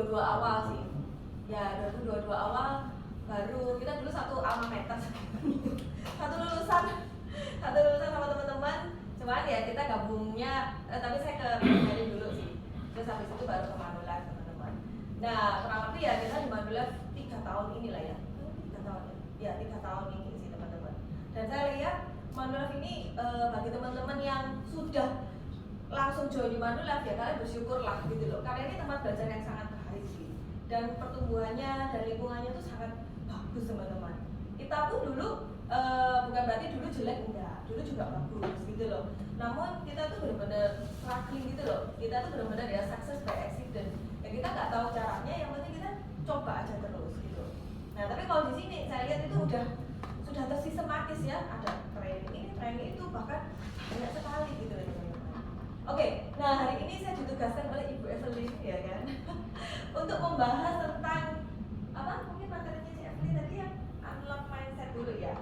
2022 awal sih. Ya 2022 awal baru kita dulu satu alma mater satu lulusan sama teman-teman. Cuman ya kita gabungnya, tapi saya ke Mandarin dulu sih. Terus habis itu baru ke Manulife teman-teman. Nah kurang lebih ya kita di Manulife 3 tahun inilah ya. 3 tahun ya 3 tahun ini sih teman-teman. Dan saya lihat Manulife ini bagi teman-teman yang sudah langsung join di Manulife ya kalian bersyukurlah gitu loh. Karena ini tempat belajar yang sangat baik sih. Dan pertumbuhannya dan lingkungannya itu sangat bagus teman-teman. Kita pun dulu bukan berarti dulu jelek, enggak, dulu juga bagus gitu loh. Namun kita tuh benar-benar struggling gitu loh. Kita tuh benar-benar ya success by accident. Ya kita nggak tahu caranya, yang penting kita coba aja terus gitu. Nah tapi kalau di sini saya lihat itu sudah tersistematis ya, ada training ini, training itu, bahkan banyak sekali gitu loh teman-teman. Oke, nah hari ini saya ditugaskan oleh Ibu Evelyn ya kan untuk membahas tentang apa? Mungkin materinya si Evelyn tadi yang unlock mindset dulu ya.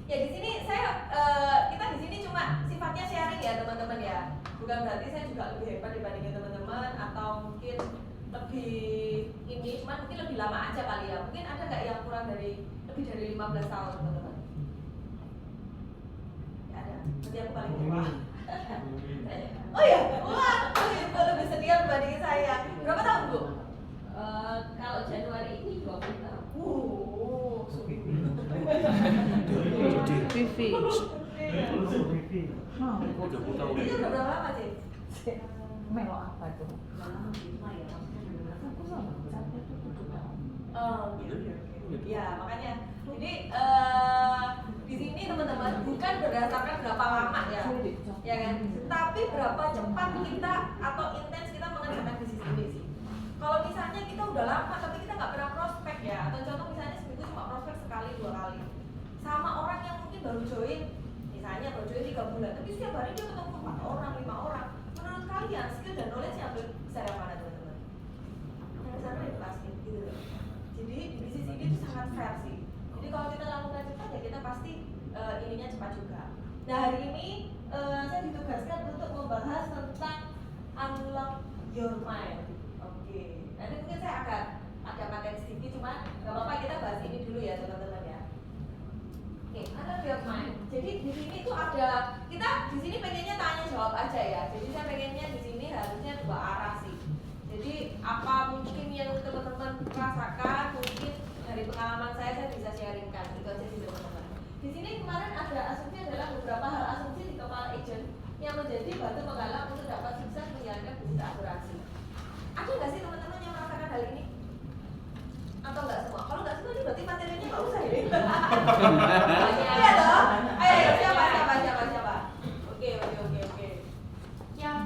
Ya di sini kita di sini cuma sifatnya sharing ya teman-teman ya. Bukan berarti saya juga lebih hebat dibandingin teman-teman atau mungkin lebih ini, cuma mungkin lebih lama aja kali ya. Mungkin ada nggak yang kurang dari lebih dari 15 tahun teman-teman? Ya ada. Berarti aku paling tua. Oh ya, wah, Ibu lebih setia dibandingin saya. Berapa tahun Bu? Kalau Januari ini 20 tahun. Vivi. Itu udah berapa lama sih? Melok apa tuh? Oh, gitu. Ya makanya. Jadi di sini teman-teman bukan berdasarkan berapa lama ya kan? Tapi berapa cepat kita atau intens kita mengerjakan bisnis ini sih. Kalau misalnya kita udah lama tapi kita nggak pernah prospek ya, atau contoh misalnya seminggu cuma prospek sekali 2 kali, sama orang yang mungkin baru join, misalnya baru join 3 bulan, tapi setiap hari dia ketemu 4 orang, 5 orang. Menurut kalian skill dan knowledge yang bisa yang mana teman-teman? Yang sana itu pasti gitu loh. Jadi di bisnis ini tuh sangat fair sih. Jadi kalau kita lakukan cepat ya kita pasti ininya cepat juga. Nah hari ini saya ditugaskan untuk membahas tentang unlock your mind. Oke. Nanti mungkin saya akan ada materi sedikit, cuma nggak apa-apa kita bahas ini dulu ya teman-teman ya. Oke, unlock your mind. Jadi di sini tuh ada, kita di sini pengennya tanya jawab aja ya. Jadi saya pengennya di sini harusnya 2 arah sih. Jadi apa mungkin yang teman-teman rasakan, mungkin dari pengalaman saya bisa sharingkan gitu aja sih teman-teman. Di sini kemarin ada asumsi adalah beberapa hal asumsi di kepala agent yang menjadi batu penghalang untuk dapat sukses menjalankan bisnis asuransi. Ada nggak sih teman-teman yang merasakan hal ini? Atau nggak semua? Kalau nggak semua ini berarti materinya nggak usah ya? Iya toh? Ayo siapa? Oke. Yang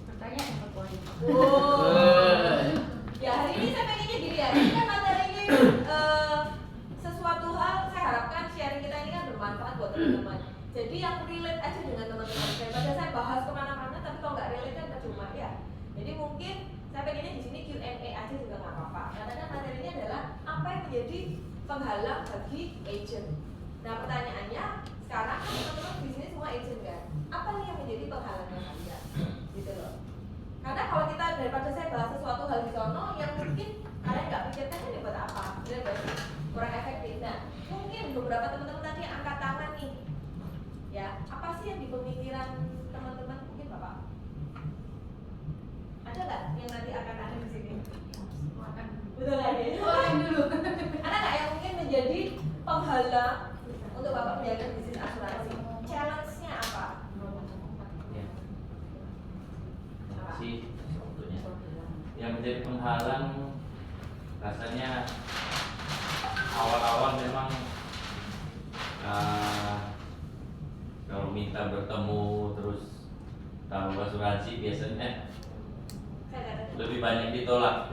bertanya yang berpoin. Ya hari ini saya pengennya gini ya. Ini kan materinya sesuatu hal saya harapkan sharing kita ini kan bermanfaat buat teman-teman. Jadi yang relate aja dengan teman-teman. Daripada saya bahas kemana-mana, tapi kalau nggak relate kan percuma ya. Jadi mungkin saya pengennya di sini Q&A aja juga nggak apa-apa. Karena kan materinya adalah apa yang menjadi penghalang bagi agent. Nah pertanyaannya sekarang kan teman-teman di sini semua agent kan? Apa nih yang menjadi penghalangnya kalian? Gitu loh. Karena kalau kita daripada saya bahas sesuatu hal di sono yang mungkin kalian nggak pikirkan kan buat apa? Benar nggak sih? Kurang efektif. Nah mungkin beberapa teman-teman tadi yang angkat tangan nih. Ya, apa sih yang di pemikiran teman-teman? Mungkin Bapak ada nggak yang nanti akan ada di sini? Betul lagi. Keluarin dulu. Ada nggak yang mungkin menjadi penghalang untuk Bapak menjalankan bisnis asuransi? Challenge-nya apa? Ya. Terima kasih waktunya. Yang menjadi penghalang rasanya awal-awal memang kalau minta bertemu terus tahu asuransi biasanya lebih banyak ditolak.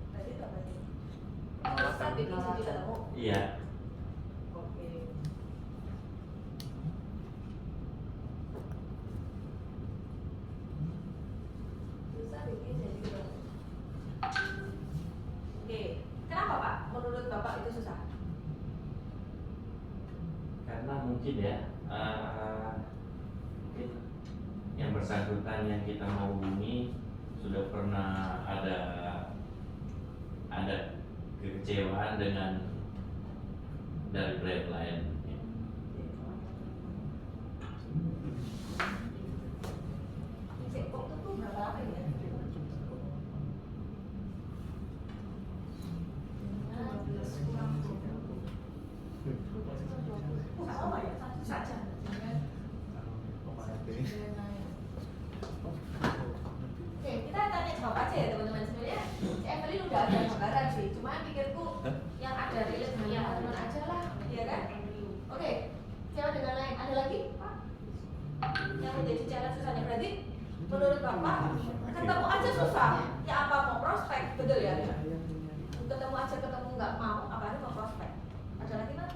Tadi apa sih? Susah bikin sendiri ketemu. Iya. Oke. Susah bikin sendiri ketemu. Oke. Kenapa Pak? Menurut Bapak itu susah? Karena mungkin ya mungkin yang bersangkutan yang kita mau hubungi sudah pernah ada kekecewaan dengan dari brand lain. Cekpok itu berapa lama ya? Nggak lama ya, satu saja. Oke, kita tanya jawab aja ya teman-teman. Sebenarnya si Evelyn udah ada gambaran sih, cuma pikirku yang ada relate dengan teman-teman aja lah, ya kan? Oke, siapa dengan lain? Ada lagi? Yang menjadi challenge susahnya berarti menurut Bapak ketemu aja susah, ya apa mau prospek, betul ya? Ketemu aja ketemu nggak mau, apalagi mau prospek. Ada lagi Mas?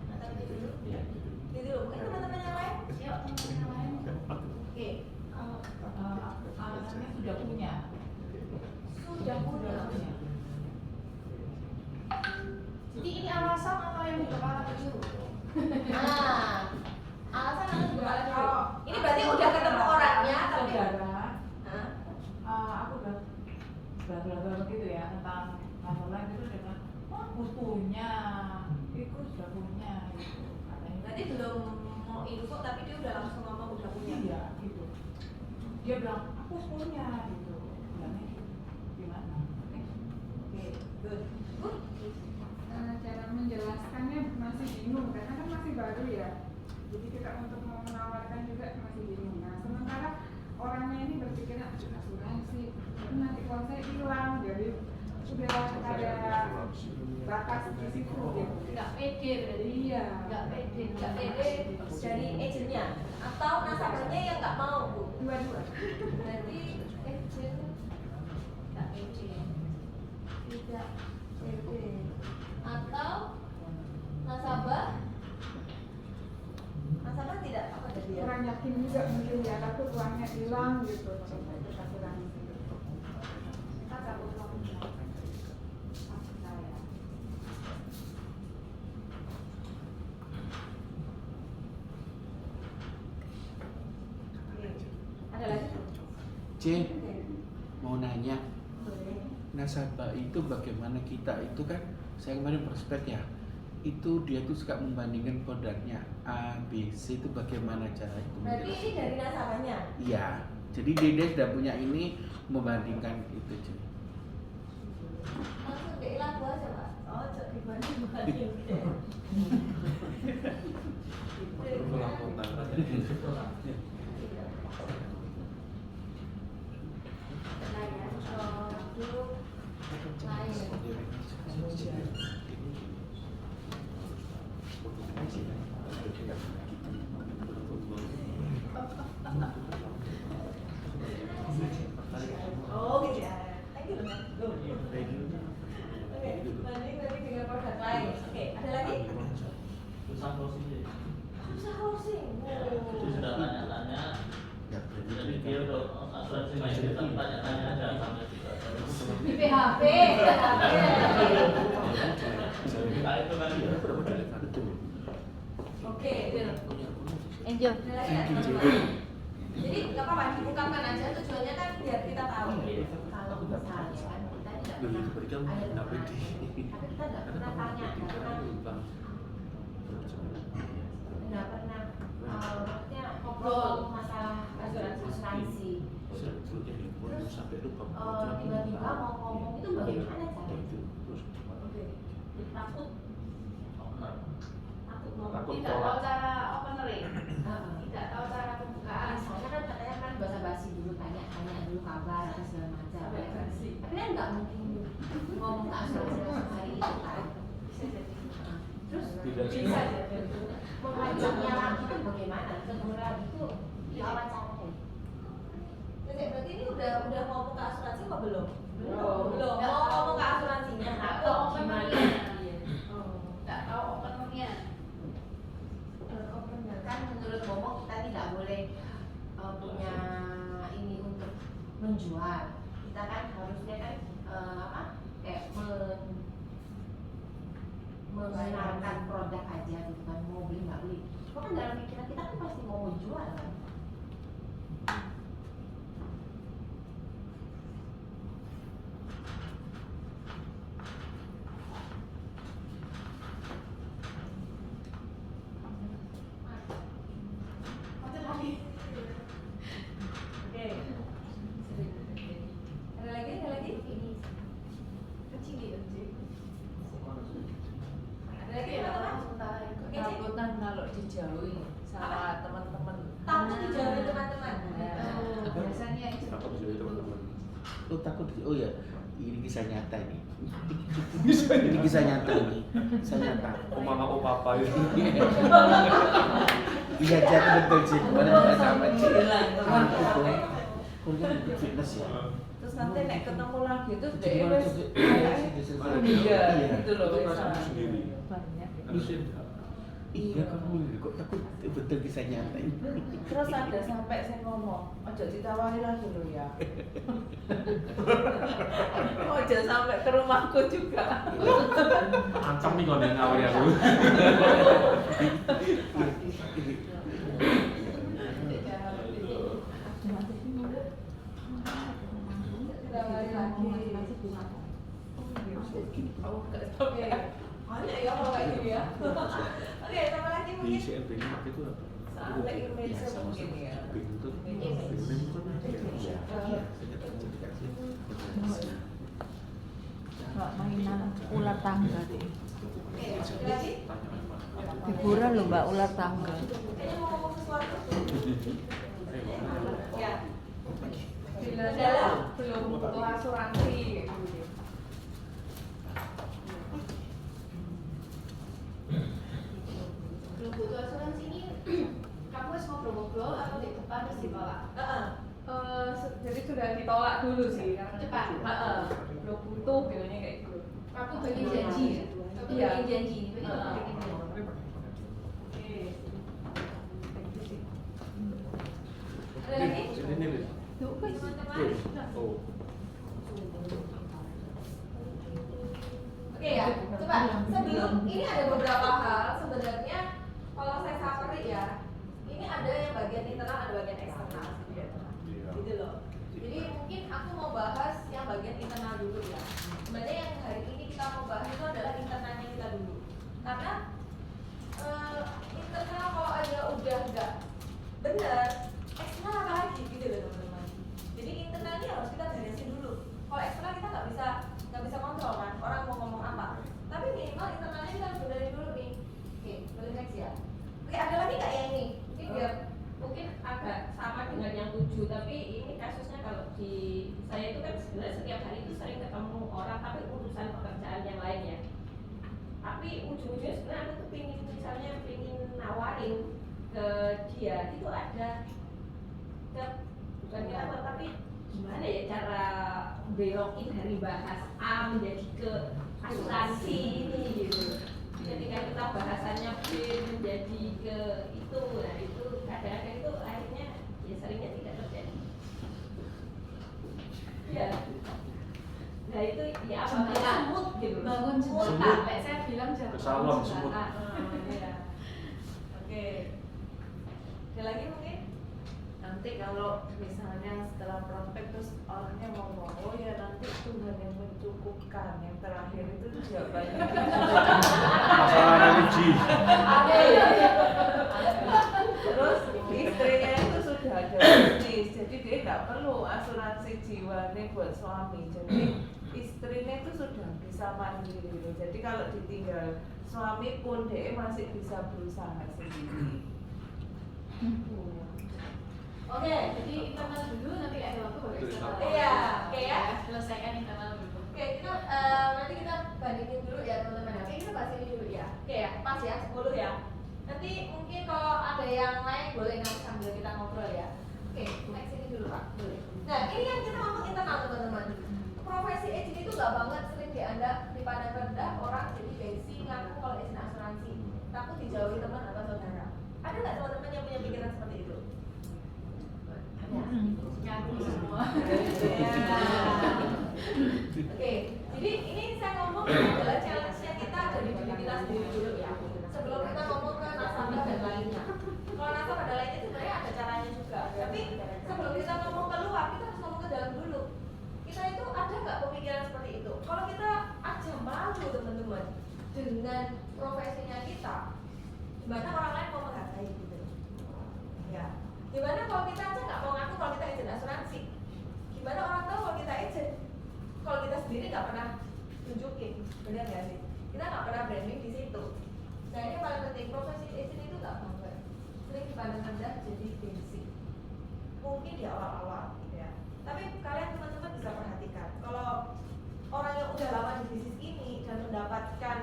Ada lagi dulu? Ya. Jadi dulu, mungkin teman-teman yang lain? Yuk, teman yang lain. Oke, Alasannya sudah punya. sudah punya. Jadi ini alasan atau yang di kepala dulu? Nah, alasan atau juga kalau ini berarti udah ketemu orangnya tapi Saudara, Hah? aku udah bla begitu ya tentang kantor lain itu dengan butuhnya itu sudah punya gitu katanya. Berarti belum mau info tapi dia udah langsung ngomong udah punya. Iya gitu. Dia bilang aku punya gitu. Bilangnya gitu. Gimana? Oke. Good. Good. Cara menjelaskannya masih bingung karena kan masih baru ya, jadi kita untuk mau menawarkan juga masih bingung. Nah sementara orangnya ini berpikirnya asuransi nanti kalau saya hilang, jadi sudah ada batas di situ gitu. Nggak pede berarti. Iya. Nggak pede. Nggak pede dari agentnya atau nasabahnya yang nggak mau Bu? Dua-dua. Berarti agent nggak pede, tidak pede atau nasabah tidak apa tadi ya? Kurang yakin juga mungkin ya, takut uangnya hilang gitu. Makanya ikut asuransi. Kita takut uang hilang. Maksud saya. Ada lagi? C, mau nanya, nasabah itu bagaimana kita itu kan, saya kemarin prospek ya, itu dia tuh suka membandingkan produknya A, B, C itu bagaimana cara itu? Berarti ini dari nasabahnya? Iya, jadi dia sudah punya ini membandingkan itu C. Langsung ke lagu aja Pak. Oh, cok dibanding. Oh gitu ya. Thank you banget. Oke, banding tadi dengan produk lain. Oke, ada lagi? Susah closing. Susah closing. Itu sudah tanya-tanya. Ya, Jadi dia udah asuransi main kita tanya-tanya aja sama kita. Di PHP. Nah, itu kan betul. Oke, Bill. Angel. Ada lagi ya, teman-teman? Jadi nggak apa-apa, diungkapkan aja tujuannya kan biar kita tahu. Kalau misalnya kan kita tidak Beli pernah berikan ada nggak teman, pede. tapi kita nggak pernah tanya, nggak pernah maksudnya ngobrol masalah asuransi. Tiba-tiba mau ngomong itu bagaimana caranya? Oke. Takut ngomong, Takut tidak tahu cara opening, tidak tahu cara pembukaan. Misalnya kan katanya kan basa-basi dulu, tanya dulu kabar atau segala macam. Tapi kan nggak mungkin ngomong ke asuransi langsung hari itu kan. Terus Tidak bisa mengajaknya lagi itu bagaimana? Ketemu lagi itu wawancarai. Jadi berarti ini udah ngomong ke asuransi apa belum? Belum. Mau ngomong ke asuransinya. Nggak Atau tahu gimana? openingnya. Nggak tahu openingnya. Kan menurut ngomong kita tidak boleh punya ini untuk menjual. Kita kan harusnya kan kayak mengenalkan produk aja gitu kan, mau beli nggak beli. Kok kan dalam pikiran kita kan pasti mau menjual kan. Oh takut, oh ya ini kisah nyata ini. Ini kisah nyata ini, kisah nyata. Mama oh papa itu. Iya jatuh betul sih, kemarin sama sih. Hilang, teman. Itu kan fitness ya. Terus nanti nek ketemu lagi tuh Jadi dia kemarin wes tuh- iya Iya. gitu loh Itu wes. kan aku sendiri. banyak ya. Harusnya Iya kamu kok takut betul kisah nyata ini. Terus ada sampai saya ngomong, ojo ditawari lagi lo ya. Ojo sampai ke rumahku juga. ancam nih kalau dia ngawur aku. Ditawari lagi. Oh, oke. Banyak ya kalau kayak gini ya. Oke, sama lagi Di mungkin. CLB ini pakai itu apa? Soalnya image mungkin ya. Pink itu. Image. Pink itu kan ada ya. Kalau mainan ular tangga deh. Oke, ada lagi? Hiburan loh Mbak, ular tangga. Kayaknya mau ngomong sesuatu. Ya. Bila Dalam. belum butuh asuransi gitu. Belum butuh asuransi ini kamu harus ngobrol-ngobrol atau di depan terus ditolak? Heeh. Jadi sudah ditolak dulu sih karena Cepat. Heeh. Belum butuh bilangnya kayak gitu. Kamu bikin janji ya? Kamu Iya. bikin janji, ini Heeh. bikin janji. Oke. Gitu sih. Ada lagi? Ini nih. Teman-teman. Oh. Oke ya, coba sebelum ini ada beberapa hal sebenarnya kalau saya summary ya, ini ada yang bagian internal, ada bagian eksternal gitu loh. Jadi mungkin aku mau bahas yang bagian internal dulu ya. Sebenarnya yang hari ini kita mau bahas itu adalah internalnya kita dulu, karena internal kalau aja udah nggak benar, eksternal apa lagi gitu loh teman-teman. Jadi internalnya harus kita beresin dulu. Kalau eksternal kita nggak bisa kontrol kan orang mau ngomong apa. Tapi minimal internalnya kita harus benerin dulu nih. Oke, boleh next ya. Oke, ada lagi nggak yang ini? Ini biar Mungkin agak sama dengan yang 7, tapi ini kasusnya kalau di saya itu kan sebenarnya setiap hari itu sering ketemu orang tapi urusan pekerjaan yang lain ya. Tapi ujung-ujungnya sebenarnya aku tuh pingin nawarin ke dia itu ada bukan kita tapi gimana ya cara belokin dari bahas A menjadi ke asuransi ini gitu. Ketika kita bahasannya B menjadi ke itu, nah itu kadang-kadang itu akhirnya ya seringnya tidak terjadi. Ya, nah itu ya apa semut gitu. Bangun Semut. jembatan, kayak saya bilang jangan Kesalon bangun semut. jembatan. Iya. Oke. Ada lagi mungkin? Nanti kalau misalnya setelah prospek terus orangnya ngomong, oh ya nanti Tuhan yang mencukupkan, yang terakhir itu jawabannya Masalah religi. ada ya. Terus istrinya itu sudah ada bisnis, jadi dia nggak perlu asuransi jiwa nih buat suami. Jadi istrinya itu sudah bisa mandiri gitu. Jadi kalau ditinggal suami pun dia masih bisa berusaha sendiri. Oke. Jadi internal dulu, nanti ada waktu baru eksternal. Iya, oke ya. Selesaikan internal dulu. Oke, kita nanti kita bandingin dulu ya teman-teman. Oke, kita bahas ini dulu ya. Oke ya, pas ya 10 ya. Nanti mungkin kalau ada yang lain boleh nanti sambil kita ngobrol ya. Oke, next ini dulu Pak. Boleh. Nah, ini yang kita ngomong internal teman-teman. Profesi agent itu gak banget sering dipandang rendah orang jadi basic ngaku kalau agent asuransi. Takut dijauhi teman atau saudara. Ada nggak teman-teman yang punya pikiran seperti itu? Ngaku semua. Oke, jadi ini saya ngomong adalah challenge-nya kita dari diri kita sendiri dulu ya. Sebelum kita ngomong ke nasabah dan lainnya. Kalau nasabah dan lainnya itu sebenarnya ada caranya juga. Tapi sebelum kita ngomong keluar, kita harus ngomong ke dalam dulu. Kita itu ada nggak pemikiran seperti itu? Kalau kita aja malu teman-teman dengan profesinya kita, gimana orang lain mau menghargai gitu? Ya. Gimana kalau kita aja nggak mau ngaku kalau kita agent asuransi? Gimana orang tahu kalau kita agent? Kalau kita sendiri nggak pernah tunjukin, benar nggak sih? Kita nggak pernah branding di situ. Nah ini paling penting, profesi agent itu nggak bangga, sering dipandang rendah jadi basic. Mungkin di awal-awal, gitu ya. Tapi kalian teman-teman bisa perhatikan. kalau orang yang udah lama di bisnis ini dan mendapatkan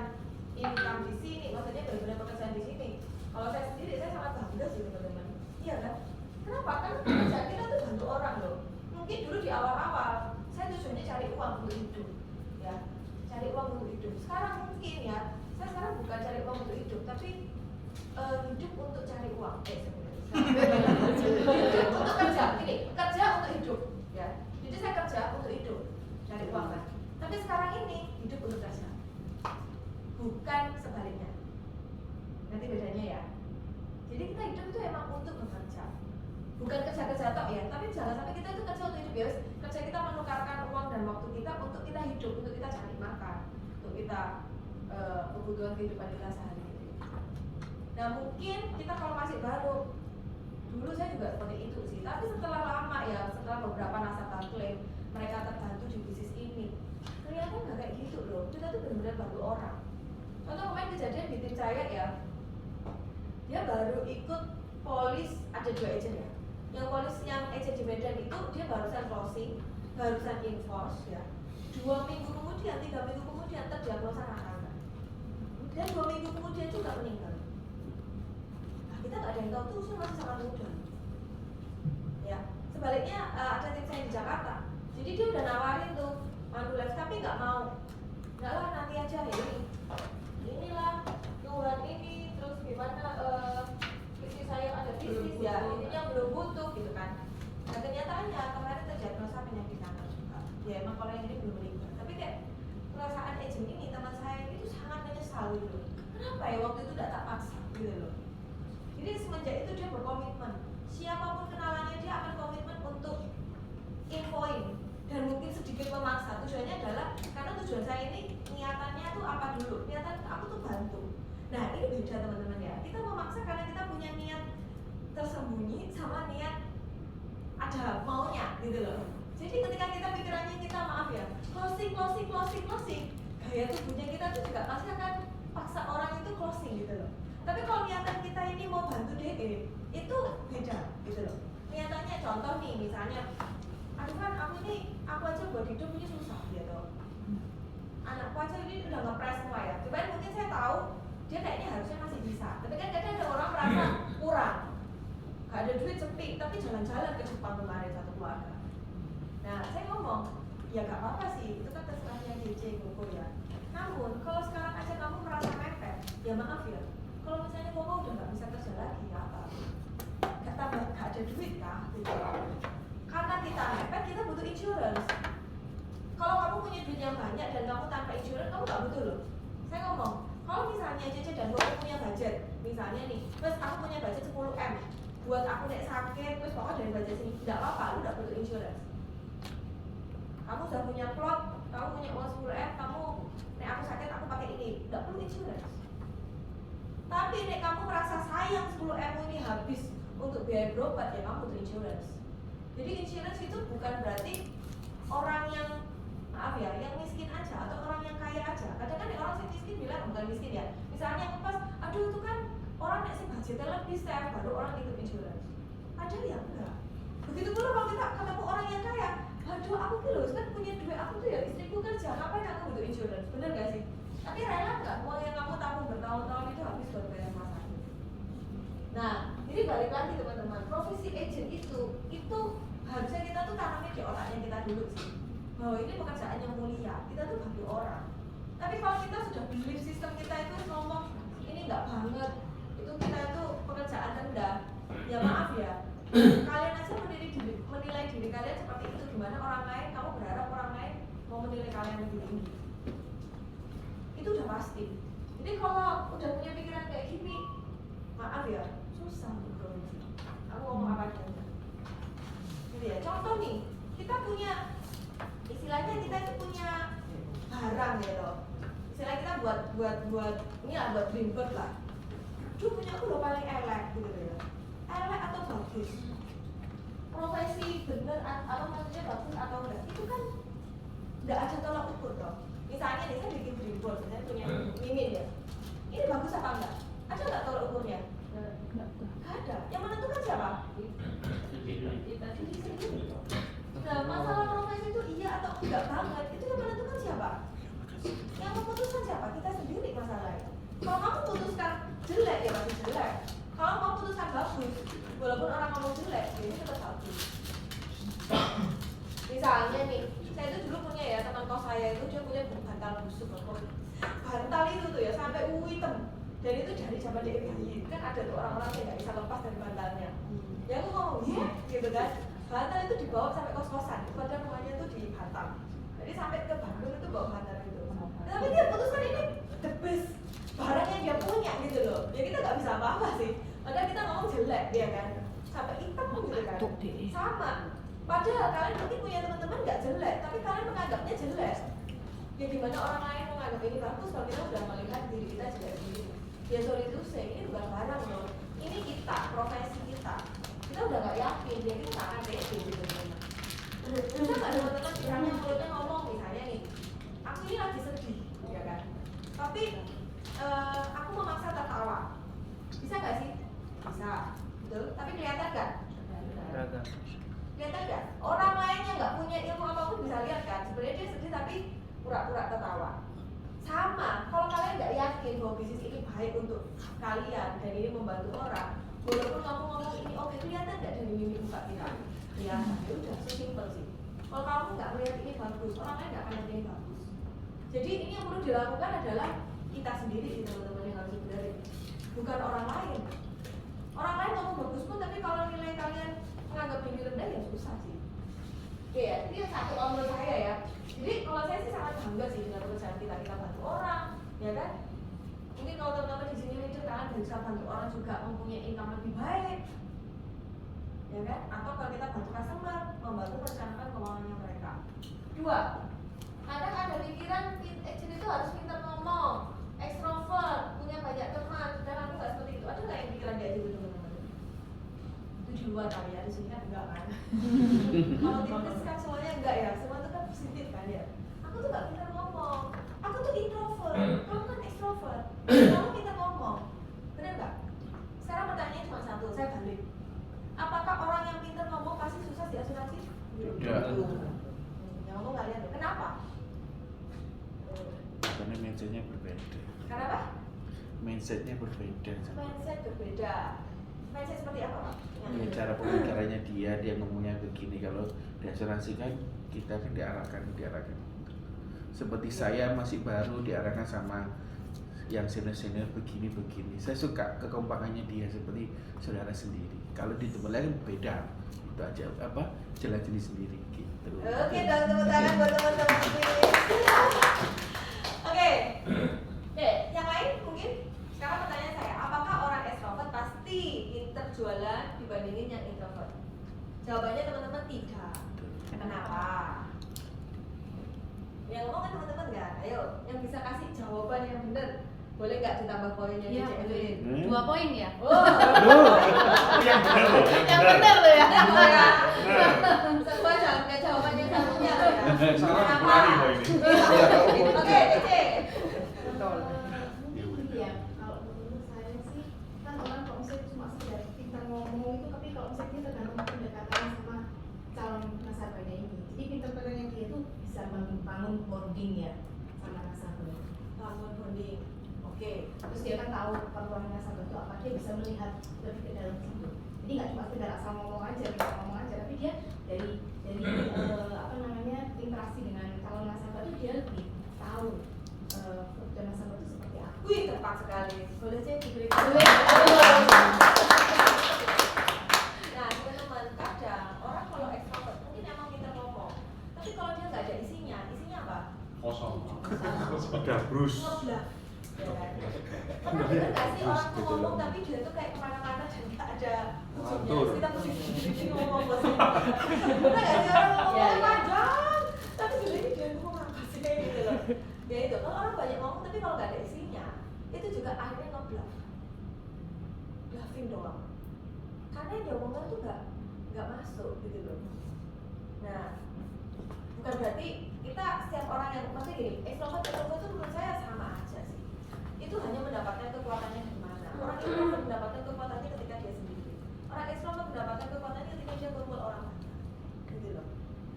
income di sini, maksudnya benar-benar pekerjaan di sini. Kalau saya sendiri, saya sangat bangga sih teman-teman. Iya kan? Kenapa? Karena pekerjaan kita tuh bantu orang loh. Mungkin dulu di awal-awal saya tujuannya cari uang untuk hidup, ya, cari uang untuk hidup. Sekarang mungkin ya, saya sekarang bukan cari uang untuk hidup, tapi hidup untuk cari uang. Hidup untuk kerja, gini, kerja untuk hidup, ya. Jadi saya kerja untuk hidup, cari uang kan. Tapi sekarang ini hidup untuk kerja, bukan sebaliknya. Nanti bedanya ya. Jadi kita hidup itu emang untuk bekerja, bukan kerja-kerja tok ya. Tapi jangan sampai kita itu kerja untuk hidup ya. Kerja kita menukarkan uang dan waktu kita untuk kita hidup, untuk kita cari makan, untuk kita kebutuhan kehidupan kita sehari-hari. Nah mungkin kita kalau masih baru, dulu saya juga seperti itu sih. Tapi setelah lama ya, setelah beberapa nasabah klaim mereka terbantu di bisnis ini, ternyata nggak kayak gitu loh. Kita tuh benar-benar bantu orang. Contoh kemarin kejadian di tim saya ya, dia baru ikut polis, ada 2 agent ya. Yang polis yang agent di Medan itu dia barusan closing, barusan enforce ya. 2 minggu kemudian, 3 minggu kemudian terdiagnosa kanker. Dan 2 minggu kemudian juga meninggal. Nah, kita nggak ada yang tahu tuh usia masih sangat muda. Ya, sebaliknya ada tim saya di Jakarta. Jadi dia udah nawarin tuh Manulife tapi nggak mau. Nggak lah nanti aja ya ini. Inilah Tuhan ini terus gimana istri saya ada bisnis ya, intinya belum butuh gitu kan. Nah kenyataannya kemarin terdiagnosa penyakit kanker juga. Ya emang kalau yang ini belum meninggal. Tapi kayak perasaan agent ini teman saya ini tuh sangat menyesal gitu. Kenapa ya waktu itu tidak tak paksa gitu loh. Jadi semenjak itu dia berkomitmen. Siapapun kenalannya dia akan komitmen untuk infoin dan mungkin sedikit memaksa. Tujuannya adalah karena tujuan saya ini niatannya tuh apa dulu? Niatan aku tuh bantu. Nah ini beda teman-teman ya. Kita memaksa karena kita punya niat tersembunyi sama niat ada maunya gitu loh. Jadi ketika kita pikirannya kita maaf ya closing, gaya tubuhnya kita tuh juga pasti akan paksa orang itu closing gitu loh. Tapi kalau niatan kita ini mau bantu DE itu beda gitu loh. Niatannya contoh nih misalnya, aduh kan aku aja buat hidup ini susah gitu. Anakku aja ini udah ngepres semua ya. Cuman mungkin saya tahu dia kayaknya harusnya masih bisa. Tapi kan kadang ada orang merasa kurang, gak ada duit sepi, tapi jalan-jalan ke Jepang kemarin satu keluarga. Nah saya ngomong, ya gak apa-apa sih, itu kan terserahnya DJ Koko ya. Namun kalau sekarang aja kamu merasa mepet, ya maaf ya. Kalau misalnya Koko udah gak bisa kerja lagi, ya apa? Gak ada duit kah? Gitu. Karena kita mepet, kita butuh insurance. Kalau kamu punya duit yang banyak dan kamu tanpa insurance, kamu gak butuh loh. Saya ngomong, kalau misalnya Cece dan Koko punya budget, misalnya nih, terus aku punya budget 10M, buat aku nek sakit, terus pokoknya dari budget sini, tidak apa-apa, lu gak butuh insurance. Kamu sudah punya plot, kamu punya uang 10M, kamu nek aku sakit aku pakai ini, gak perlu insurance. Tapi nek kamu merasa sayang 10M ini habis untuk biaya berobat, ya kamu butuh insurance. Jadi insurance itu bukan berarti orang yang maaf ya, yang miskin aja atau orang yang kaya aja. Kadang kan orang yang miskin bilang bukan miskin ya. Misalnya pas, aduh itu kan orang nek sih budgetnya lebih safe, baru orang ikut insurance. Ada yang enggak. Begitu pula kalau kita ketemu orang yang kaya, aduh aku gitu kan punya duit aku tuh ya istriku kerja, ngapain aku butuh insurance? Bener gak sih? Tapi rela nggak uang yang kamu tabung bertahun-tahun itu habis buat bayar rumah sakit? Nah, jadi balik lagi teman-teman, profesi agent itu harusnya kita tuh tanamnya di otaknya kita dulu sih. Bahwa ini pekerjaan yang mulia, kita tuh bantu orang. Tapi kalau kita sudah belief sistem kita itu ngomong ini nggak banget, itu kita itu pekerjaan rendah, ya maaf ya, kalian aja menilai diri kalian seperti itu. Gimana orang lain, kamu berharap orang lain mau menilai kalian lebih tinggi? Itu udah pasti. Jadi kalau udah punya pikiran kayak gini, maaf ya, susah bro. Aku ngomong apa adanya. Jadi ya, contoh nih, kita punya istilahnya kita itu punya barang gitu. Istilahnya kita buat ini lah, buat dreambird lah. Duh punya aku udah paling elek gitu ya. Elek atau bagus? Profesi bener atau maksudnya bagus atau enggak? Itu kan enggak ada tolak ukur toh. Misalnya nih saya bikin dreambird, saya punya mimin ya. Ini bagus apa enggak? Ada enggak tolak ukurnya? Enggak ada. Yang menentukan siapa? Nah, masalah profesi itu iya atau enggak banget. Kalau kamu putuskan jelek ya masih jelek. Kalau kamu putuskan bagus, walaupun orang ngomong jelek, ya ini tetap bagus. Misalnya nih, saya itu dulu punya ya teman kos saya itu dia punya bantal busuk loh. Bantal itu tuh ya sampai hitam. Dan itu dari zaman dia bayi kan ada tuh orang-orang yang nggak bisa lepas dari bantalnya. Ya aku ngomong ya gitu kan. Bantal itu dibawa sampai kos-kosan. Padahal rumahnya tuh di Batam. Jadi sampai ke Bandung itu bawa bantal itu. Tapi dia putuskan ini the best barang yang dia punya gitu loh. Ya kita nggak bisa apa-apa sih. Padahal kita ngomong jelek ya kan. Sampai hitam gitu kan. Sama. Padahal kalian mungkin punya teman-teman nggak jelek, tapi kalian menganggapnya jelek. Ya gimana orang lain menganggap ini bagus kalau kita sudah melihat diri kita jelek sendiri. Ya sorry itu saya ini bukan barang loh. Ini kita, profesi kita. Kita udah nggak yakin, jadi kita nggak akan pede gitu teman-teman. Bisa nggak teman-teman misalnya mulutnya ngomong misalnya nih, aku ini lagi sedih, ya kan? Tapi aku memaksa tertawa. Bisa nggak sih? Bisa, betul. Tapi kelihatan nggak? Kelihatan nggak? Orang lain yang nggak punya ilmu apapun bisa lihat kan? Sebenarnya dia sedih tapi pura-pura tertawa. Sama, kalau kalian nggak yakin bahwa bisnis ini baik untuk kalian dan ini membantu orang, walaupun kamu ngomong ini oke, kelihatan nggak dari mimik muka kita? Kelihatan, ya udah, sesimpel sih. Kalau kamu nggak melihat ini bagus, orang lain nggak akan lihat ini bagus. Jadi ini yang perlu dilakukan adalah kita sendiri sih teman-teman yang harus benerin, bukan orang lain. Orang lain ngomong bagus pun, tapi kalau nilai kalian menganggap diri rendah ya susah sih. Oke ya, itu yang satu menurut saya ya. Jadi kalau saya sih sangat bangga sih dengan pekerjaan kita bantu orang, ya kan? Mungkin kalau teman-teman di sini leader kalian bisa bantu orang juga mempunyai income lebih baik, ya kan? Atau kalau kita bantu customer, membantu merencanakan keuangannya mereka. Dua, kadang ada pikiran agent itu harus pintar ngomong, extrovert, punya banyak teman, dan aku nggak seperti itu. Ada nggak yang pikiran kayak gitu teman-teman? Itu di luar kali ya, di sini kan enggak kan? Kalau di bisnis kan semuanya enggak ya, semua itu kan positif kan ya. Aku tuh nggak pintar ngomong, aku tuh introvert, kamu kan extrovert, kamu pintar ngomong, benar nggak? Sekarang pertanyaannya cuma satu, saya balik. Apakah orang yang pintar ngomong pasti sukses di asuransi? Tidak. Yang ngomong kalian, kenapa? Karena mindsetnya berbeda. Kenapa? Mindsetnya berbeda. Mindset berbeda. Mindset seperti apa Pak? Ya, cara pemikirannya dia ngomongnya begini. Kalau di asuransi kan kita kan diarahkan. Seperti saya masih baru diarahkan sama yang senior begini. Saya suka kekompakannya dia seperti saudara sendiri. Kalau di tempat lain beda. Itu aja jelajah sendiri gitu. Oke, dong tepuk tangan buat teman-teman ini. Oke, yang lain mungkin sekarang pertanyaan saya, apakah orang extrovert pasti pinter jualan dibandingin yang introvert? Jawabannya teman-teman tidak. Kenapa? Yang ngomong kan teman-teman kan? Ayo, yang bisa kasih jawaban yang benar. Boleh nggak ditambah poinnya di Iya, Cek Evelyn? 2 poin ya? Oh, Yang benar loh, Yang benar loh ya. semua jangan kayak jawaban yang satunya loh ya. Salah Kenapa? dikurangi kok ini. Oke, Cek. Mungkin ya, kalau menurut saya sih kan orang kalau misalnya cuma sekedar pintar ngomong itu, tapi kalau misalnya dia tergantung pendekatannya sama calon nasabahnya ini. Jadi pintar-pintarnya dia itu bisa bangun bonding ya sama nasabah. Bangun bonding. Oke. Terus dia kan tahu keperluan nasabah itu apa, dia bisa melihat lebih ke dalam situ. Jadi nggak cuma sekedar asal ngomong aja, tapi dia dari apa namanya interaksi dengan calon nasabah itu dia lebih tahu kebutuhan nasabah itu seperti apa. Wih, tepat sekali. Boleh Cek diberi. Boleh. Nah, teman-teman, kadang orang kalau extrovert mungkin emang pintar ngomong, tapi kalau dia nggak ada isinya apa? Kosong. Gabrus. Ngeblaf. Ya kan? Pernah dengar nggak sih orang tuh ngomong tapi dia tuh kayak kemana-mana dan nggak ada ujungnya. Mantul. Kita mesti ngomong bos. Pernah nggak sih orang ngomong panjang, tapi sebenarnya dia ngomong apa sih kayak gitu loh. Ya itu, kalau orang banyak ngomong tapi kalau nggak ada isinya, itu juga akhirnya ngeblaf. Bluffing doang. Karena yang diomongkan tuh nggak masuk gitu loh. Nah, bukan berarti kita setiap orang yang maksudnya gini, extrovert itu menurut saya sama aja sih. Itu hanya mendapatkan kekuatannya di mana. Orang introvert mendapatkan kekuatannya ketika dia sendiri. Orang extrovert mendapatkan kekuatannya ketika dia berkumpul orang banyak. Gitu loh.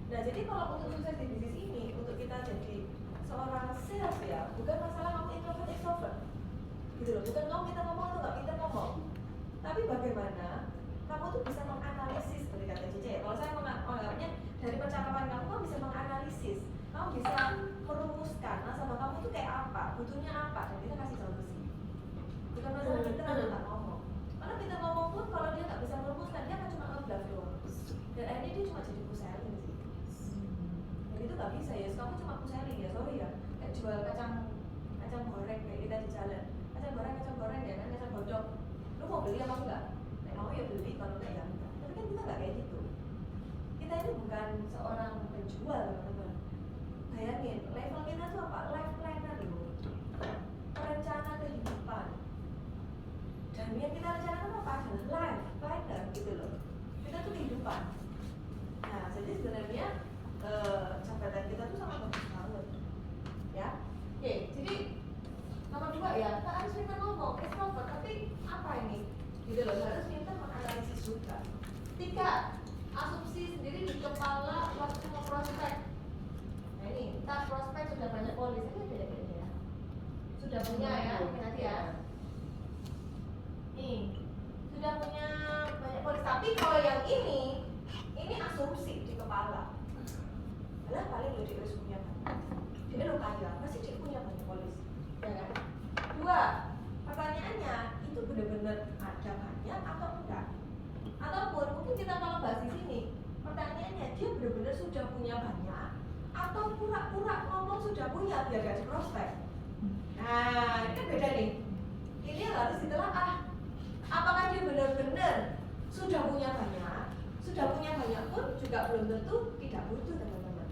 Nah, jadi kalau untuk sukses di bisnis ini, untuk kita jadi seorang sales ya, bukan masalah kamu introvert extrovert. Gitu gitu loh. Bukan kamu pintar ngomong atau nggak pintar ngomong, tapi bagaimana kamu tuh bisa menganalisis seperti kata Cici ya. Kalau saya menganggapnya dari percakapan kamu bisa menganalisis, kamu bisa merumuskan nasabah kamu tuh kayak apa, butuhnya apa, dan kita kasih solusi. Bukan masalah pintar atau nggak ngomong, karena pintar ngomong pun kalau dia nggak bisa merumuskan dia akan cuma ngebluff doang, dan akhirnya dia cuma jadi puselling sih. Dan itu nggak bisa ya, kamu cuma puselling ya, sorry ya, kayak jual kacang goreng kayak kita di jalan, kacang goreng ya kan, kacang godok, lu mau beli apa enggak? Nek mau ya beli, kalau enggak ya enggak. Tapi kan kita nggak kayak gitu. Kita ini bukan seorang penjual, teman-teman. Bayangin, level kita tuh apa? Life planner loh, perencana kehidupan. Dan yang kita rencanakan apa? Adalah life planner gitu loh. Kita tuh kehidupan. Nah, jadi sebenarnya jabatan kita tuh sangat bagus banget, ya. Oke, jadi nomor 2 ya, kita harus pintar ngomong, extrovert, tapi apa ini? Gitu loh, harus pintar menganalisis juga. 3, asumsi sendiri di kepala waktu memprospek. Nah ini, kita prospek sudah banyak polis, ini beda-beda ya. Sudah punya ya, nanti ya. Nih, sudah punya banyak polis, tapi kalau yang ini asumsi di kepala. Alah paling lo dia harus punya banyak. Dia lo kaya, pasti dia punya banyak polis, ya kan? 2, pertanyaannya itu benar-benar ada banyak atau enggak? Ataupun mungkin kita kalau bahas di sini, pertanyaannya dia benar-benar sudah punya banyak atau pura-pura ngomong sudah punya biar gak di prospek. Nah, ini kan beda nih. Ini yang harus ditelaah. Apakah dia benar-benar sudah punya banyak pun juga belum tentu tidak butuh, teman-teman.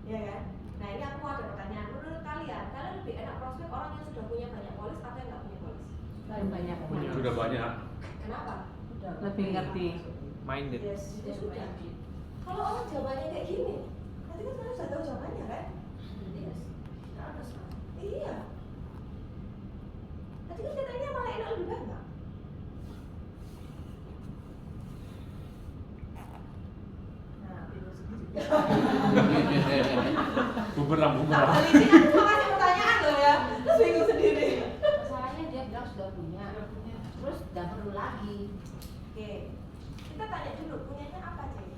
Ya kan? Nah, ini aku ada pertanyaan. Menurut kalian lebih enak prospek orang yang sudah punya banyak polis atau yang nggak punya polis? Banyak. Sudah banyak. Kenapa? Lebih ngerti. Minded. Yes, ya sudah. Kalau orang jawabannya kayak gini, nanti kan kalian sudah tahu jawabannya kan? Yes. Harus. Iya. Nanti kan katanya malah enak lebih banyak. Nah, bingung sendiri. Bumerang. Nah, kali ini aku mau kasih pertanyaan loh ya, terus bingung sendiri. Masalahnya dia bilang sudah punya, terus nggak perlu lagi. Oke, kita tanya dulu punyanya apa sih?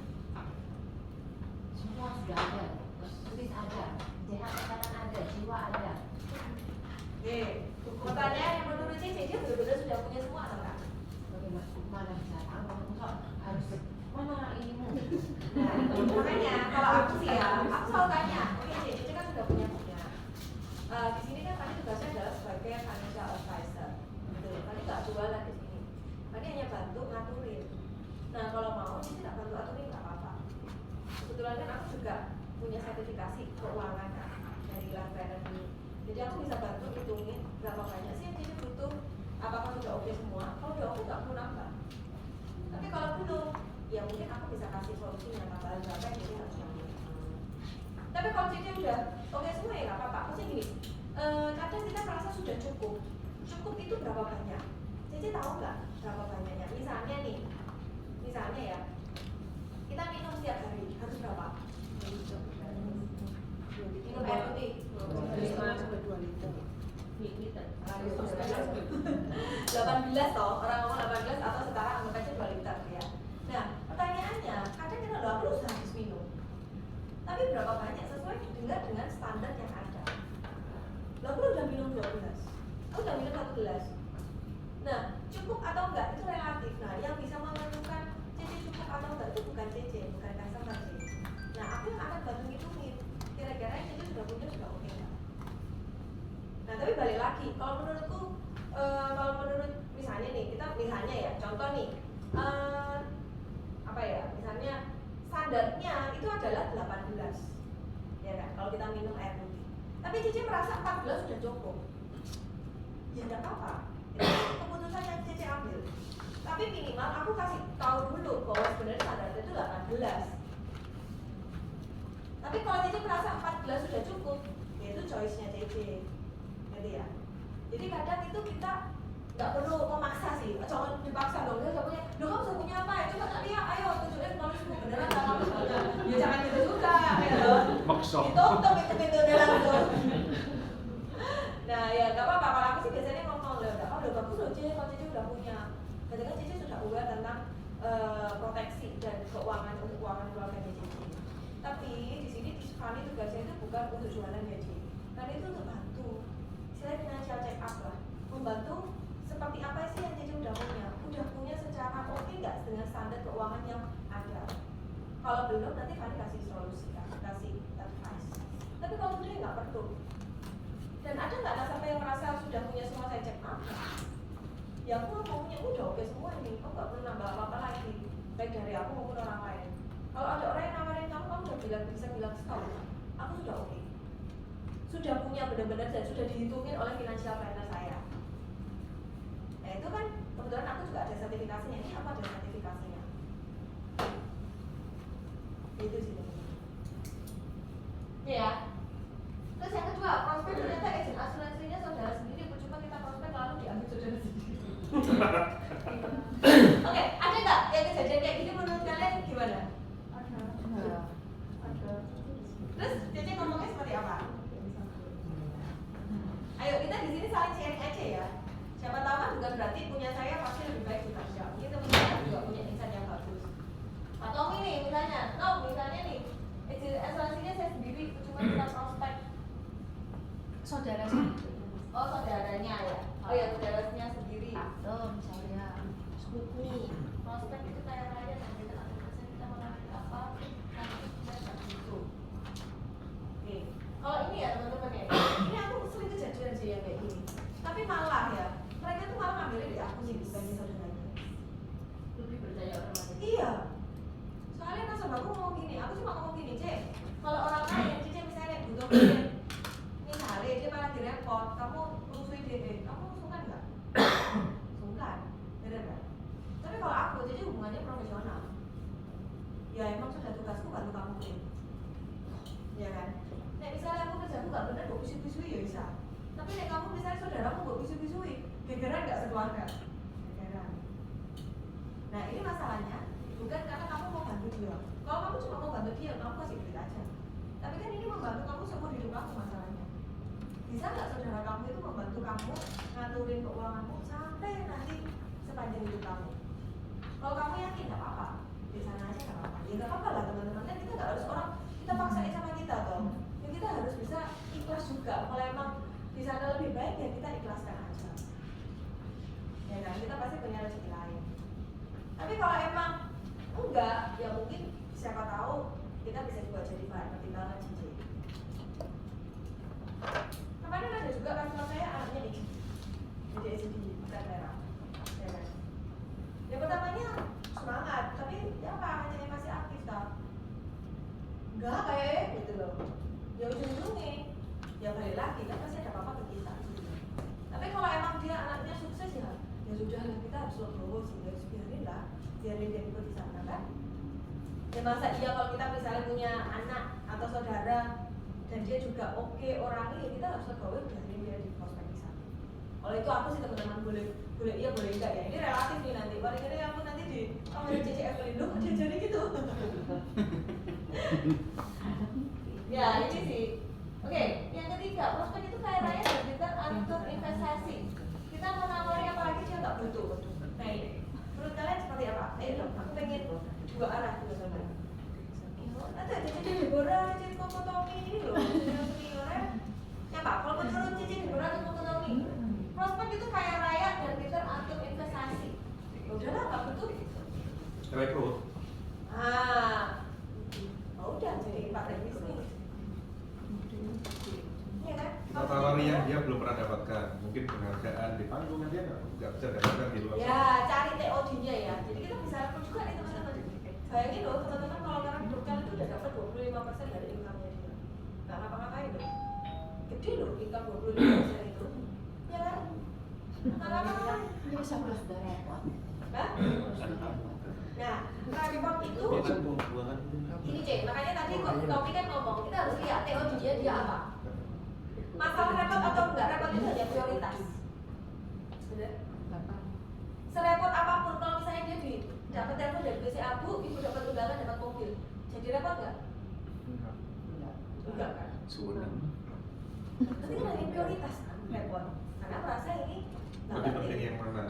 Semua sudah ada, tulis ada, kesehatan ada, jiwa ada. Oke, pertanyaan yang menurut Cici dia benar-benar sudah punya semua atau enggak? Bagaimana bisa tahu? Harus mana ilmu? Nah, makanya kalau aku sih ya, aku selalu tanya, oke Cici kan sudah punya. Di sini kan tadi tugasnya adalah sebagai financial advisor, gitu. Tadi nggak jualan di sini, tadi hanya bantu ngaturin. Nah kalau mau Cici nggak bantu aturin nggak apa-apa. Kebetulan kan aku juga punya sertifikasi keuangan kan dari Life Planner ini. Jadi aku bisa bantu hitungin berapa banyak sih yang Cici butuh, apakah sudah oke semua. Kalau udah oke nggak perlu nambah. Tapi kalau belum, ya mungkin aku bisa kasih solusinya tambahan berapa yang Cici harus nambah. Tapi kalau Cici udah oke semua ya nggak apa-apa. Maksudnya gini, kadang kita merasa sudah cukup. Cukup itu berapa banyak? Cici tahu nggak berapa banyaknya? Misalnya ya, kita minum setiap hari harus berapa? Minum air putih 2 liter. 18 toh, orang ngomong 18 atau sekarang anggap aja 2 liter ya. Nah, pertanyaannya, kadang kita udah perlu habis minum. Tapi berapa banyak sesuai dengan standar yang ada. Aku udah minum 2 gelas, aku udah minum 1 gelas. Nah, cukup atau enggak itu relatif. Nah, yang bisa menentukan Cici cukup atau enggak itu bukan Cici, bukan customer Cici. Nah, aku yang akan bantu ngitungin kira-kira yang Cici sudah punya sudah oke enggak. Nah, tapi balik lagi, kalau menurutku, kalau menurut misalnya nih, kita misalnya ya, contoh nih, apa ya, misalnya standarnya itu adalah 8 gelas, ya kan? Kalau kita minum air putih. Tapi Cici merasa 4 gelas sudah cukup. Ya enggak apa-apa. Itu keputusan yang Cici ambil. Tapi minimal aku kasih tahu dulu bahwa sebenarnya standarnya itu 8 gelas. Tapi kalau Cici merasa 4 gelas sudah cukup, ya itu choice-nya Cici. Jadi ya. Jadi kadang itu kita nggak perlu memaksa sih, jangan dipaksa dong. Dia punya, lo kamu sudah punya apa ya? Coba tadi ya, ayo tunjukin nulismu beneran nggak kamu punya. Ya jangan gitu juga, gitu. Maksa. Ditutup itu pintunya langsung. Nah ya nggak apa-apa. Kalau aku sih biasanya berarti kan Cici sudah aware tentang proteksi dan keuangan untuk keuangan keluarganya Cici. Tapi di sini Tiffany tugasnya itu bukan untuk jualan ya Cici, karena itu untuk bantu, istilahnya financial check up lah, membantu seperti apa sih yang Cici udah punya secara oke nggak dengan standar keuangan yang ada. Kalau belum nanti Fanny kasih solusi, kasih advice. Tapi kalau udah nggak perlu. Dan ada nggak nasabah yang merasa sudah punya semua saya cek up? Ya aku ngomongnya udah oke semua nih, aku nggak perlu nambah apa-apa lagi, baik dari aku maupun orang lain. Kalau ada orang yang nawarin kamu udah bisa bilang stop, aku sudah oke, sudah punya benar-benar dan sudah dihitungin oleh financial planner saya. Nah itu kan kebetulan aku juga ada sertifikasinya, ini apa ada sertifikasinya? Itu sih. Ya. Terus yang kedua, prospek ternyata agent asuransinya saudara sendiri, percuma kita prospek lalu diambil saudara sendiri. Oke, ada nggak yang kejadian kayak gini menurut kalian gimana? Ada. Terus Cece ngomongnya seperti apa? Ayo kita di sini saling sharing aja ya. Siapa tahu kan bukan berarti punya saya pasti lebih baik juga enggak. Mungkin teman-teman juga punya insight yang bagus. Atau ini misalnya, misalnya nih, asuransinya saya sendiri, cuma kita prospek Saudara sendiri. oh saudaranya ya. Oh ya saudaranya sendiri. Atau misalnya Nih, prospek itu kayak raya nanti kita ambil persen kita mengambil apa nanti kita nggak gitu. Oke, kalau ini ya teman-teman ya, ini aku sering kejadian sih yang kayak gini. Tapi malah ya, mereka tuh malah ngambilnya di aku sih dibanding saudaranya. Lebih percaya orang lain. Iya, soalnya nasabahku ngomong gini, aku cuma ngomong gini, Cek, kalau orang lain, Cici misalnya butuh klien, misalnya dia malah direpot, kamu musuhin dia, kamu sungkan nggak? Sungkan, bener nggak? Tapi kalau aku, Cici hubungannya profesional. Ya emang sudah tugasku bantu kamu klien, ya kan? Nek misalnya aku kerjaku nggak bener, gue bisu-bisui ya bisa. Tapi nek kamu misalnya saudaramu gue bisu-bisui, gegeran nggak sekeluarga? Gegeran. Nah ini masalahnya bukan karena kamu mau bantu dia. Kalau kamu cuma mau bantu dia, kamu kasih duit aja. Tapi kan ini membantu kamu seumur hidup kamu masalahnya. Bisa nggak saudara kamu itu membantu kamu ngaturin keuanganmu sampai nanti sepanjang hidup kamu? Kalau kamu yakin nggak apa-apa, di sana aja nggak apa-apa. Ya nggak apa-apa lah teman-teman, kan kita nggak harus orang kita paksain sama kita toh. Ya kita harus bisa ikhlas juga. Kalau emang di sana lebih baik ya kita ikhlaskan aja. Ya kan, kita pasti punya rezeki lain. Tapi kalau emang enggak, ya mungkin siapa tahu kita bisa juga jadi bahan pertimbangan Cici. Kemarin ada juga kantor saya anaknya nih, jadi SD bukan merah, ya kan? Ya pertamanya semangat, tapi ya apa anaknya masih aktif tak? Enggak kayak gitu loh. Ya ujung-ujungnya, ya balik lagi kan pasti ada apa-apa ke kita. Tapi kalau emang dia anaknya sukses ya sudah lah kita harus legowo sih, harus biarin lah, biarin dia ikut di sana kan. Ya masa iya kalau kita misalnya punya anak atau saudara dan dia juga oke orangnya, ya kita harus legowo biarin dia di prospek di sana. Kalau itu aku sih teman-teman boleh iya boleh enggak ya, ini relatif nih nanti. Paling ini aku nanti di kamera CCF Lindo dia jadi gitu. Ya ini sih. Oke, yang ketiga prospek itu kaya raya dan kita atur investasi. Kita mau nawari apalagi dia nggak butuh. Nah ini, menurut kalian seperti apa? Dong, aku pengen dua arah dulu sama. Nanti ada Cici Deborah, Cici Kokotomi ini loh, seniornya. Ya Pak, kalau menurut Cici Deborah atau Kokotomi, prospek itu kaya raya dan kita atur investasi. Ya udahlah, nggak butuh. Rekrut. Udah jadi partner bisnis. Iya kan? Tawari yang dia belum pernah dapatkan, mungkin penghargaan di panggung dia nggak bisa dapatkan di luar. Ya, cari TOD-nya ya. Jadi kita bisa rekrut juga nih teman-teman. Bayangin loh teman-teman kalau sekarang Brookcal itu udah dapat 25% dari income-nya dia. Nggak ngapa-ngapain loh. Gede loh income 25% itu. Ya kan? Nggak ngapa-ngapain. Ini sama sudah repot. Hah? Nah, repot itu ini Cek, makanya tadi kok Tommy kan ngomong kita harus lihat TOD-nya dia apa. Masalah repot atau enggak repot itu hanya prioritas. Bener? Serepot apapun kalau misalnya dia dapat telepon dari BCA, Bu, Ibu dapat undangan, dapat mobil, jadi repot nggak? Enggak kan? Sudah. Tapi kan lagi prioritas kan repot, karena merasa ini nggak Lebih penting penting. yang mana?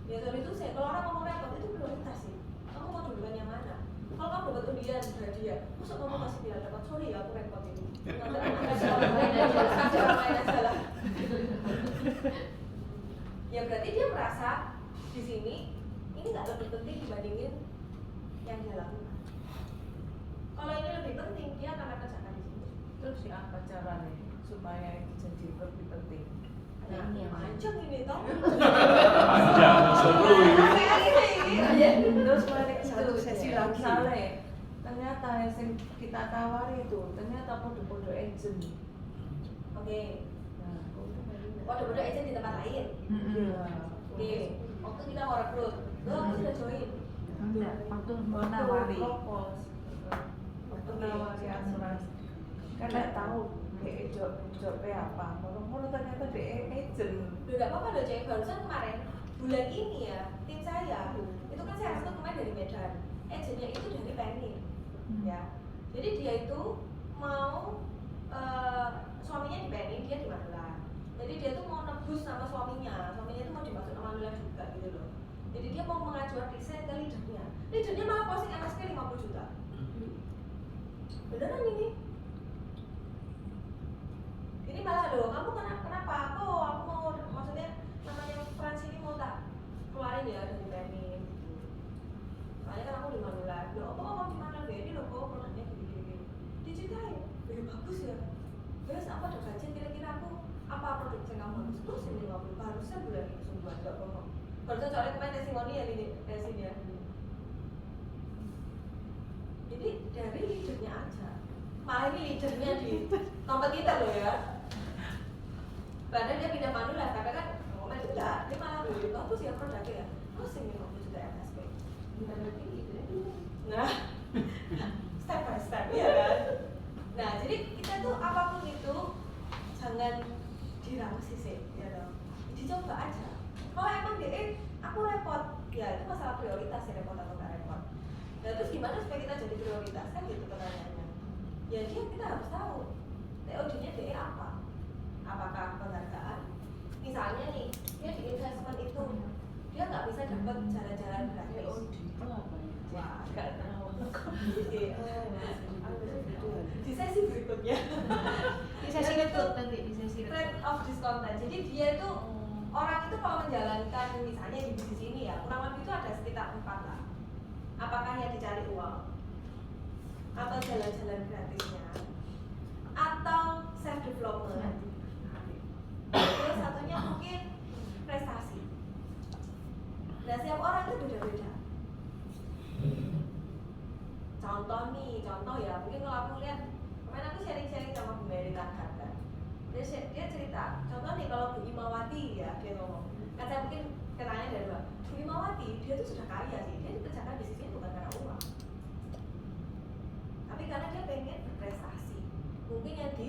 Ya sorry itu saya, kalau orang ngomong repot itu prioritas sih. Kamu mau duluan yang mana? Kalau kamu dapat undian hadiah, masa kamu masih bilang dapat, sorry ya aku repot ini. Kasih orang lain aja lah. Ya berarti dia merasa di sini ini nggak lebih penting dibandingin yang dia lakukan. Kalau ini lebih penting, dia akan kerjakan di sini. Terus ya apa caranya supaya itu jadi lebih penting? Nah, panjang ini toh. Panjang, seru ini. Terus balik satu sesi sesi lagi. lagi. Ternyata yang kita tawari itu ternyata podo-podo agent. Oke. Nah, Waduh agent di tempat lain. iya. Oke. Waktu kita mau rekrut, lo aku sudah join. Enggak, waktu menawari. Propose. Waktu menawari asuransi. Kan nggak tahu dia jobnya apa. Mulu ternyata dia agent. Udah gak apa-apa loh cek, barusan kemarin bulan ini ya, tim saya itu kan saya rekrut kemarin dari Medan, agentnya itu dari Penny ya. Jadi dia itu mau suaminya di Penny, dia di Magelang. Jadi dia tuh mau nebus nama suaminya itu mau dimasuk nama Magelang juga gitu loh. Jadi dia mau mengajukan resign ke leadernya malah posting MSP 50 juta. Beneran ini? Ini malah loh, kamu kenapa? Aku mau, maksudnya namanya Frans ini mau tak keluarin ya dari Penny. Soalnya kan aku di Magelang. Loh, apa kamu di Magelang? Ini loh, kok produknya gini-gini. Diceritain, bagus ya. Terus apa ada budget kira-kira aku apa produk yang kamu harus terus ini 50 harusnya bulan ini sungguhan gak bohong. Barusan soalnya kemarin testimoni ya ini resin ya. Jadi dari leadernya aja. Malah ini leadernya di kompetitor loh ya. Padahal dia pindah Manulah, karena kan komen enggak, dia malah lebih bagus ya produknya ya. Terus ini 50 juta MSP. Berarti leadernya dulu. Nah, step by step ya kan. Nah, jadi kita tuh apapun itu jangan dirawasi sih, ya dong. Dicoba aja. Kalau emang dia, aku repot, ya itu masalah prioritas ya, repot atau nggak repot. Nah, terus gimana supaya kita jadi prioritas kan gitu pertanyaannya. Ya dia kita harus tahu TOD-nya dia apa. Apakah penghargaan? Misalnya nih, dia di investment itu dia nggak bisa dapat jalan-jalan gratis. TOD itu apa ya? Wah, Nggak tahu. Di sesi berikutnya. Di sesi rekrut nanti, di sesi Trend rekrut. of discontent. Jadi dia itu orang itu kalau menjalankan misalnya di bisnis ini ya kurang lebih itu ada sekitar 4 lah. Apakah yang dicari uang atau jalan-jalan gratisnya atau self development. Terus satunya mungkin prestasi. Nah setiap orang itu beda-beda. Contoh ya, mungkin kalau aku lihat kemarin aku sharing-sharing sama Bu Mary Tarhat kan. Dia cerita, contoh nih kalau Bu Imawati ya dia ngomong, kan saya mungkin kenanya dari Bu Imawati, dia tuh sudah kaya sih, dia kerjakan bisnisnya bukan karena uang, tapi karena dia pengen berprestasi. Mungkin yang di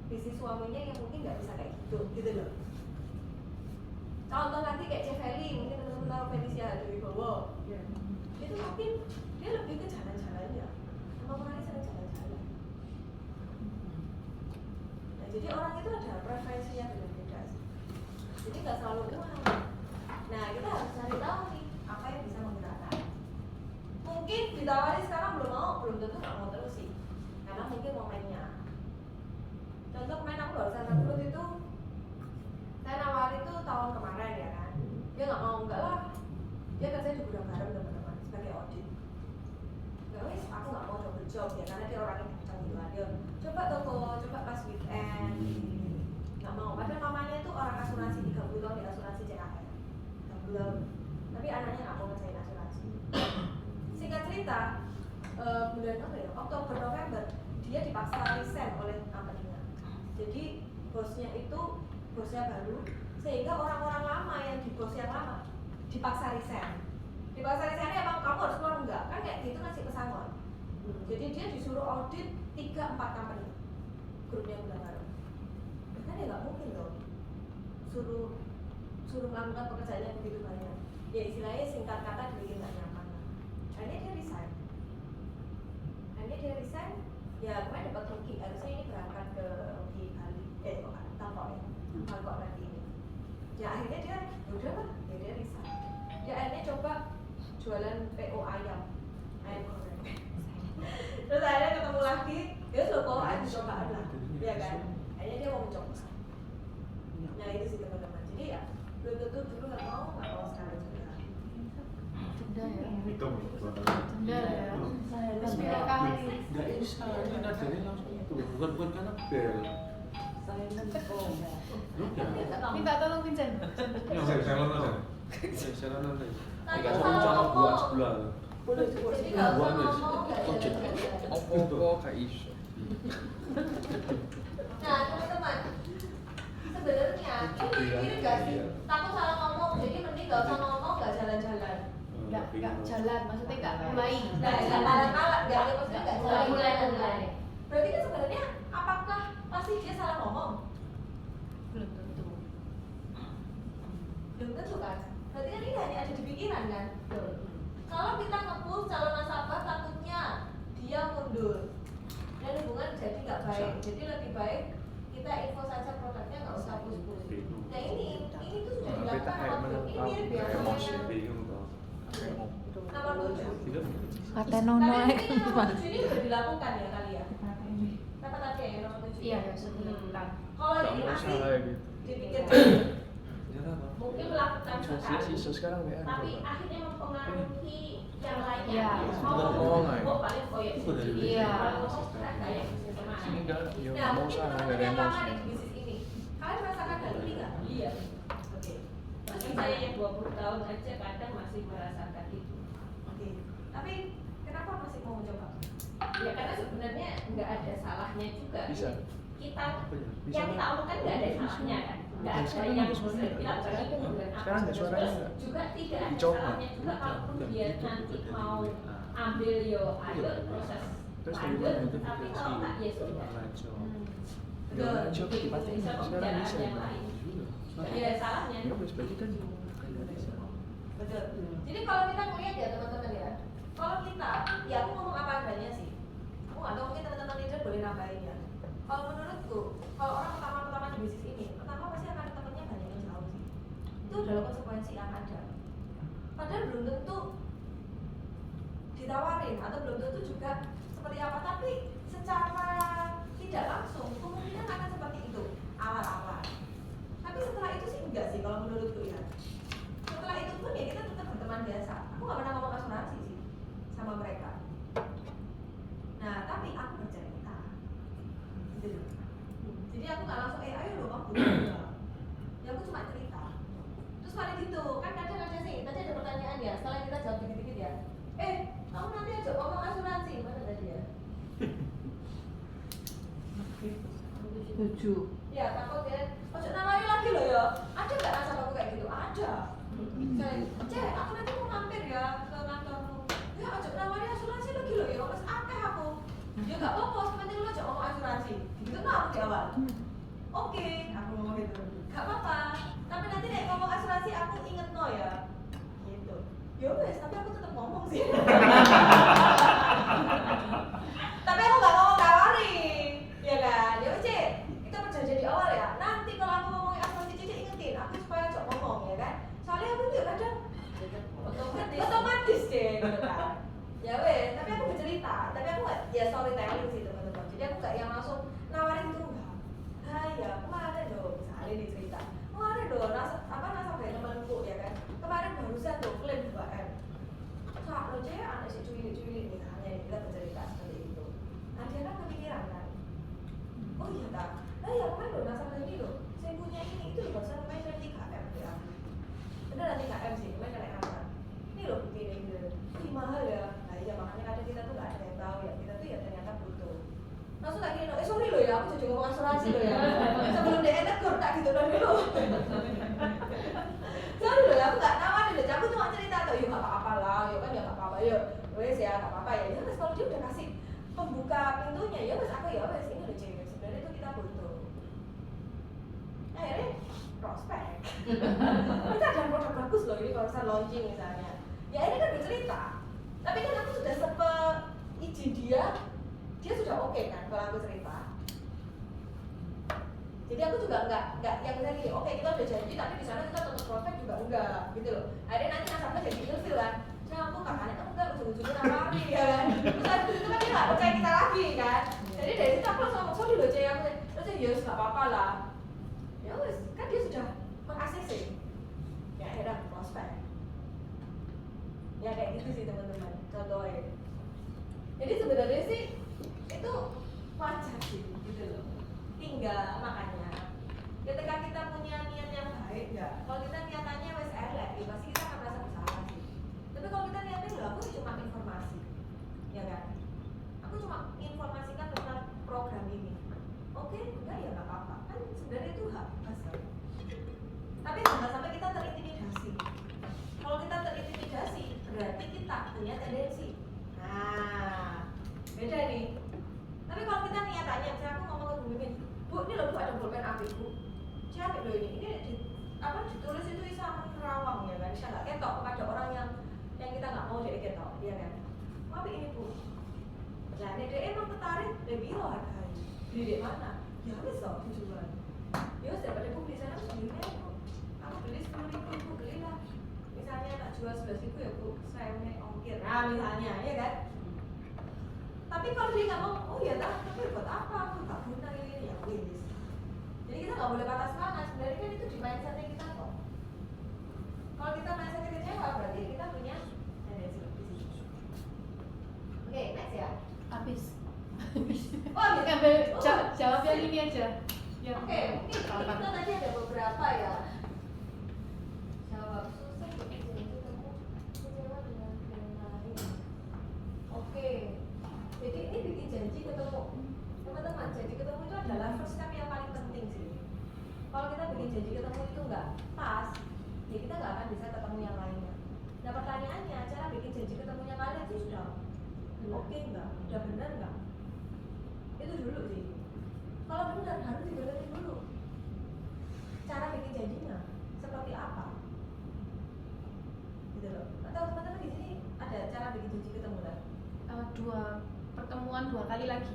bisnis suaminya yang mungkin nggak bisa kayak gitu loh. Contoh nanti kayak Ceveli, mungkin teman-teman tahu Felicia Dewibowo, itu mungkin dia lebih ke jalan-jalannya, sama orangnya sering jalan-jalan. Nah jadi orang itu ada preferensinya beda-beda sih. Jadi nggak selalu uang. Nah kita harus cari tahu nih apa yang bisa menggerakkan. Mungkin ditawari sekarang belum tentu nggak mau terus sih, karena mungkin momennya. Contoh kemarin aku barusan rekrut itu, saya nawari itu tahun kemarin ya kan, dia nggak mau, enggak lah, dia kerja di gudang garam teman-teman sebagai audit. Enggak wes, aku nggak mau double job ya, karena dia orangnya kencang gitu kan, dia coba toko, coba pas weekend, nggak mau. Padahal mamanya itu orang asuransi 30 tahun di asuransi CKR, belum, tapi anaknya nggak mau ngerjain asuransi. Singkat cerita, bulan apa ya, Oktober November dia dipaksa resign oleh company-nya. Jadi bosnya baru, sehingga orang-orang lama yang di bos yang lama dipaksa resign. Dipaksa resign emang kamu harus keluar enggak? Kan kayak gitu ngasih pesangon. Jadi dia disuruh audit 3-4 company grupnya Gudang Garam. Kan ya nggak mungkin dong suruh melakukan pekerjaannya begitu banyak. Ya istilahnya singkat kata bikin nggak nyaman. Akhirnya dia resign. Ya kemarin dapat rugi, harusnya ini berangkat ke Bali, Bangkok ya, Bangkok nanti ini. Ya akhirnya dia, udah lah, dia resign. dia akhirnya coba jualan PO ayam goreng. Terus akhirnya ketemu lagi, dia sudah bawa aja cobaan lah, ya kan? Akhirnya dia mau mencoba. Nah itu sih teman-teman. Jadi ya belum tentu dulu nggak mau sekarang juga. Denda ya. Itu Denda ya. Terus pindah kali. Nggak bisa, ini nadanya langsung itu, bukan karena bel. Minta tolong Vincent. saya nonton. Saya nonton. Dikasih rencana buat sebelah. Jadi nggak usah ngomong, nggak ada Apa kayak iso. Nah teman-teman, sebenarnya ini nggak sih takut salah ngomong, jadi mending nggak usah ngomong, nggak jalan-jalan. Nggak jalan, maksudnya nggak mulai. Nggak jalan-jalan, nggak maksudnya nggak jalan-jalan. mulai. Berarti kan sebenarnya apakah pasti dia salah ngomong? Belum tentu. Belum tentu kan? Berarti kan ini hanya ada di pikiran kan? Kalau kita nge-push calon nasabah takutnya dia mundur dan hubungan jadi nggak baik. Jadi lebih baik kita info saja produknya, nggak usah push-push. Nah ini tuh sudah dilakukan nomor 7. Ini mirip ya sama yang nomor 7. Kata nono Tapi ini nomor 7 ini sudah dilakukan ya kali ya? Apa tadi ya nomor 7? Iya, sudah. Kalau ini masih dipikir Mungkin melakukan sekarang, sekarang ya. tapi akhirnya mempengaruhi yang lainnya. Iya. Paling koyok sendiri. Iya. Kalau ngomong kayak kemarin. Nah, mungkin teman-teman yang lama di bisnis ini, kalian merasakan hal ini nggak? Iya. Oke. Bahkan saya yang 20 tahun aja kadang masih merasakan itu. Oke. Tapi kenapa masih mau mencoba? Ya karena sebenarnya nggak ada salahnya juga. Bisa. Kita yang kita omongkan nggak ada salahnya kan. Nggak ada yang bisa bilang begini dengan apa. Sekarang nggak suaranya Terus nggak? juga tidak ada Dicoba. salahnya juga kalaupun dia nanti mau ambil yo ayo proses lanjut. Tapi kalau nggak ya sudah. Betul. Bisa pembicaraan yang lain. Nggak ada salahnya. Betul. Jadi kalau kita melihat ya teman-teman ya, kalau kita, ya aku ngomong apa adanya sih. Aku nggak tahu mungkin teman-teman leader boleh nambahin ya. Kalau menurutku, kalau orang pertama-tama di bisnis ini, pertama pasti akan temennya banyak yang jauh sih. Itu adalah konsekuensi yang ada. Padahal belum tentu ditawarin atau belum tentu juga seperti apa, tapi secara tidak langsung kemungkinan akan seperti itu awal-awal. Tapi setelah itu sih enggak sih kalau menurutku ya. Setelah itu pun ya kita tetap berteman biasa. Aku nggak pernah ngomong asuransi sih sama mereka. Nah tapi aku bercerita, gitu loh. Jadi aku nggak langsung ayo dong kamu berdua. Ya aku cuma cerita. Terus paling gitu kan kadang aja sih. Tadi ada pertanyaan ya. Setelah kita jawab dikit-dikit ya. Kamu nanti aja ngomong asuransi mana tadi ya? 7. Ya takut ya. Ojo nawari lagi loh ya. Ada nggak nasabahku kayak gitu? Ada. Cek, aku nanti mau mampir ya ke kantormu. Ya ojo nawari asuransi lagi loh ya. Mas akeh aku. Ya nggak apa-apa. Sepenting lo aja ngomong asuransi. Gitu nah aku di awal. Oke, aku ngomong gitu. Nggak apa-apa. Tapi nanti nek ngomong asuransi aku inget no ya. Gitu. Ya wes, tapi aku tetap ngomong sih. Tapi aku nggak ngomong nawarin, ya kan? Ya wes Cik, kita perjanjian di awal ya. Nanti kalau aku ngomongin asuransi Cici ingetin, aku supaya cok ngomong ya kan? Soalnya aku tuh kadang otomatis deh, gitu kan? Ya wes, tapi aku bercerita, tapi aku nggak ya storytelling sih teman-teman. Jadi aku nggak yang langsung nawarin itu enggak. Ya kemarin dong, misalnya nih cerita. Kemarin dong, nasabah temanku ya kan? Kemarin barusan tuh klaim 2M. Kak, lo Cik, anak si cuili-cuili misalnya kita bercerita seperti itu. Nah dia kan kepikiran kan, oh iya tak, nah ya kemarin loh nasabah ini loh, saya punya ini itu loh, saya main dari 3M ya, beneran 3M sih, main dari apa? Ini loh bukti ini gitu, ini mahal ya, nah iya makanya kadang kita tuh nggak ada yang tahu ya, kita tuh ya ternyata butuh. Langsung tak gini, sorry loh ya, aku jadi ngomong asuransi loh ya, sebelum dia negur tak gitu loh dulu. Sorry loh ya, aku nggak nawarin deh, aku cuma cerita tuh, yuk nggak apa-apa lah, yuk kan ya nggak apa-apa, yuk, wes ya nggak apa-apa ya, ya kalau dia udah kasih pembuka pintunya ya wes aku ya wes ini udah cewek sebenarnya itu kita butuh. Akhirnya prospek. Kita ada produk bagus loh ini kalau misalnya launching misalnya. Ya ini kan bercerita. Tapi kan aku sudah izin dia sudah oke kan kalau aku cerita. Jadi aku juga nggak yang misalnya gini, oke kita udah janji tapi di sana kita tetap prospek juga enggak gitu loh. Akhirnya nanti nasabah jadi ilfil kan. Nah aku kakaknya kan enggak ujung-ujungnya nawari ya kan. Terus habis itu kan dia nggak percaya kita lagi kan. Jadi dari situ aku langsung ngomong, sorry loh Cek, aku terus ya wis nggak apa-apa lah. Ya wis kan dia sudah meng-ACC. Ya akhirnya prospek. Ya kayak gitu sih teman-teman contohnya. Jadi sebenarnya sih itu wajar sih gitu loh. Tinggal makanya ketika kita punya niat yang baik ya, kalau kita niatannya wes elek ya pasti kita akan merasa bersalah sih. Tapi kalau kita niatnya loh aku cuma informasi ya kan, aku cuma informasikan tentang program ini, oke enggak ya nggak apa-apa kan sebenarnya itu hak asal. Tapi jangan sampai kita terintimidasi. Kalau kita terintimidasi berarti kita punya tendensi. Nah beda nih. Tapi kalau kita niatannya, misalnya aku ngomong ke Bu Mimin, Bu ini loh Bu ada pulpen api Bu, siapa loh ini ditulis itu bisa menerawang ya kan, bisa nggak ketok kepada orang yang kita nggak mau jadi ketok, ya kan? Tapi ini Bu, nah ini dia emang tertarik, dia bilang harganya, beli di mana? Ya wis loh dijual. Ya wis daripada Bu beli sana belinya Bu, aku beli 10.000 Bu belilah. Misalnya tak jual 11.000 ya Bu, saya naik ongkir, nah misalnya ya kan? Tapi kalau dia nggak mau, oh ya tapi buat apa? Aku nggak guna ini ya wis. Jadi kita nggak boleh patah semangat. Sebenarnya kan itu di mindsetnya kita kok. Kalau kita mindsetnya kecewa berarti kita punya tendensi lebih. Oke, next ya. Habis. Oh, gitu. Ambil jawab yang ini aja. Oke, mungkin kita tadi ada beberapa ya. Jawab susah bikin janji ketemu kecewa dengan yang lain. Oke. Jadi ini bikin janji ketemu. Teman-teman, janji ketemu itu adalah first step yang paling penting sih. Kalau kita bikin janji ketemu itu nggak pas, ya kita nggak akan bisa ketemu yang lainnya. Nah pertanyaannya, cara bikin janji ketemunya kalian itu sudah oke nggak? Udah benar nggak? Itu dulu sih. Kalau benar harus dibenerin dulu. Cara bikin janjinya seperti apa? Gitu loh. Atau teman-teman di sini ada cara bikin janji ketemu kan? Pertemuan 2 kali lagi.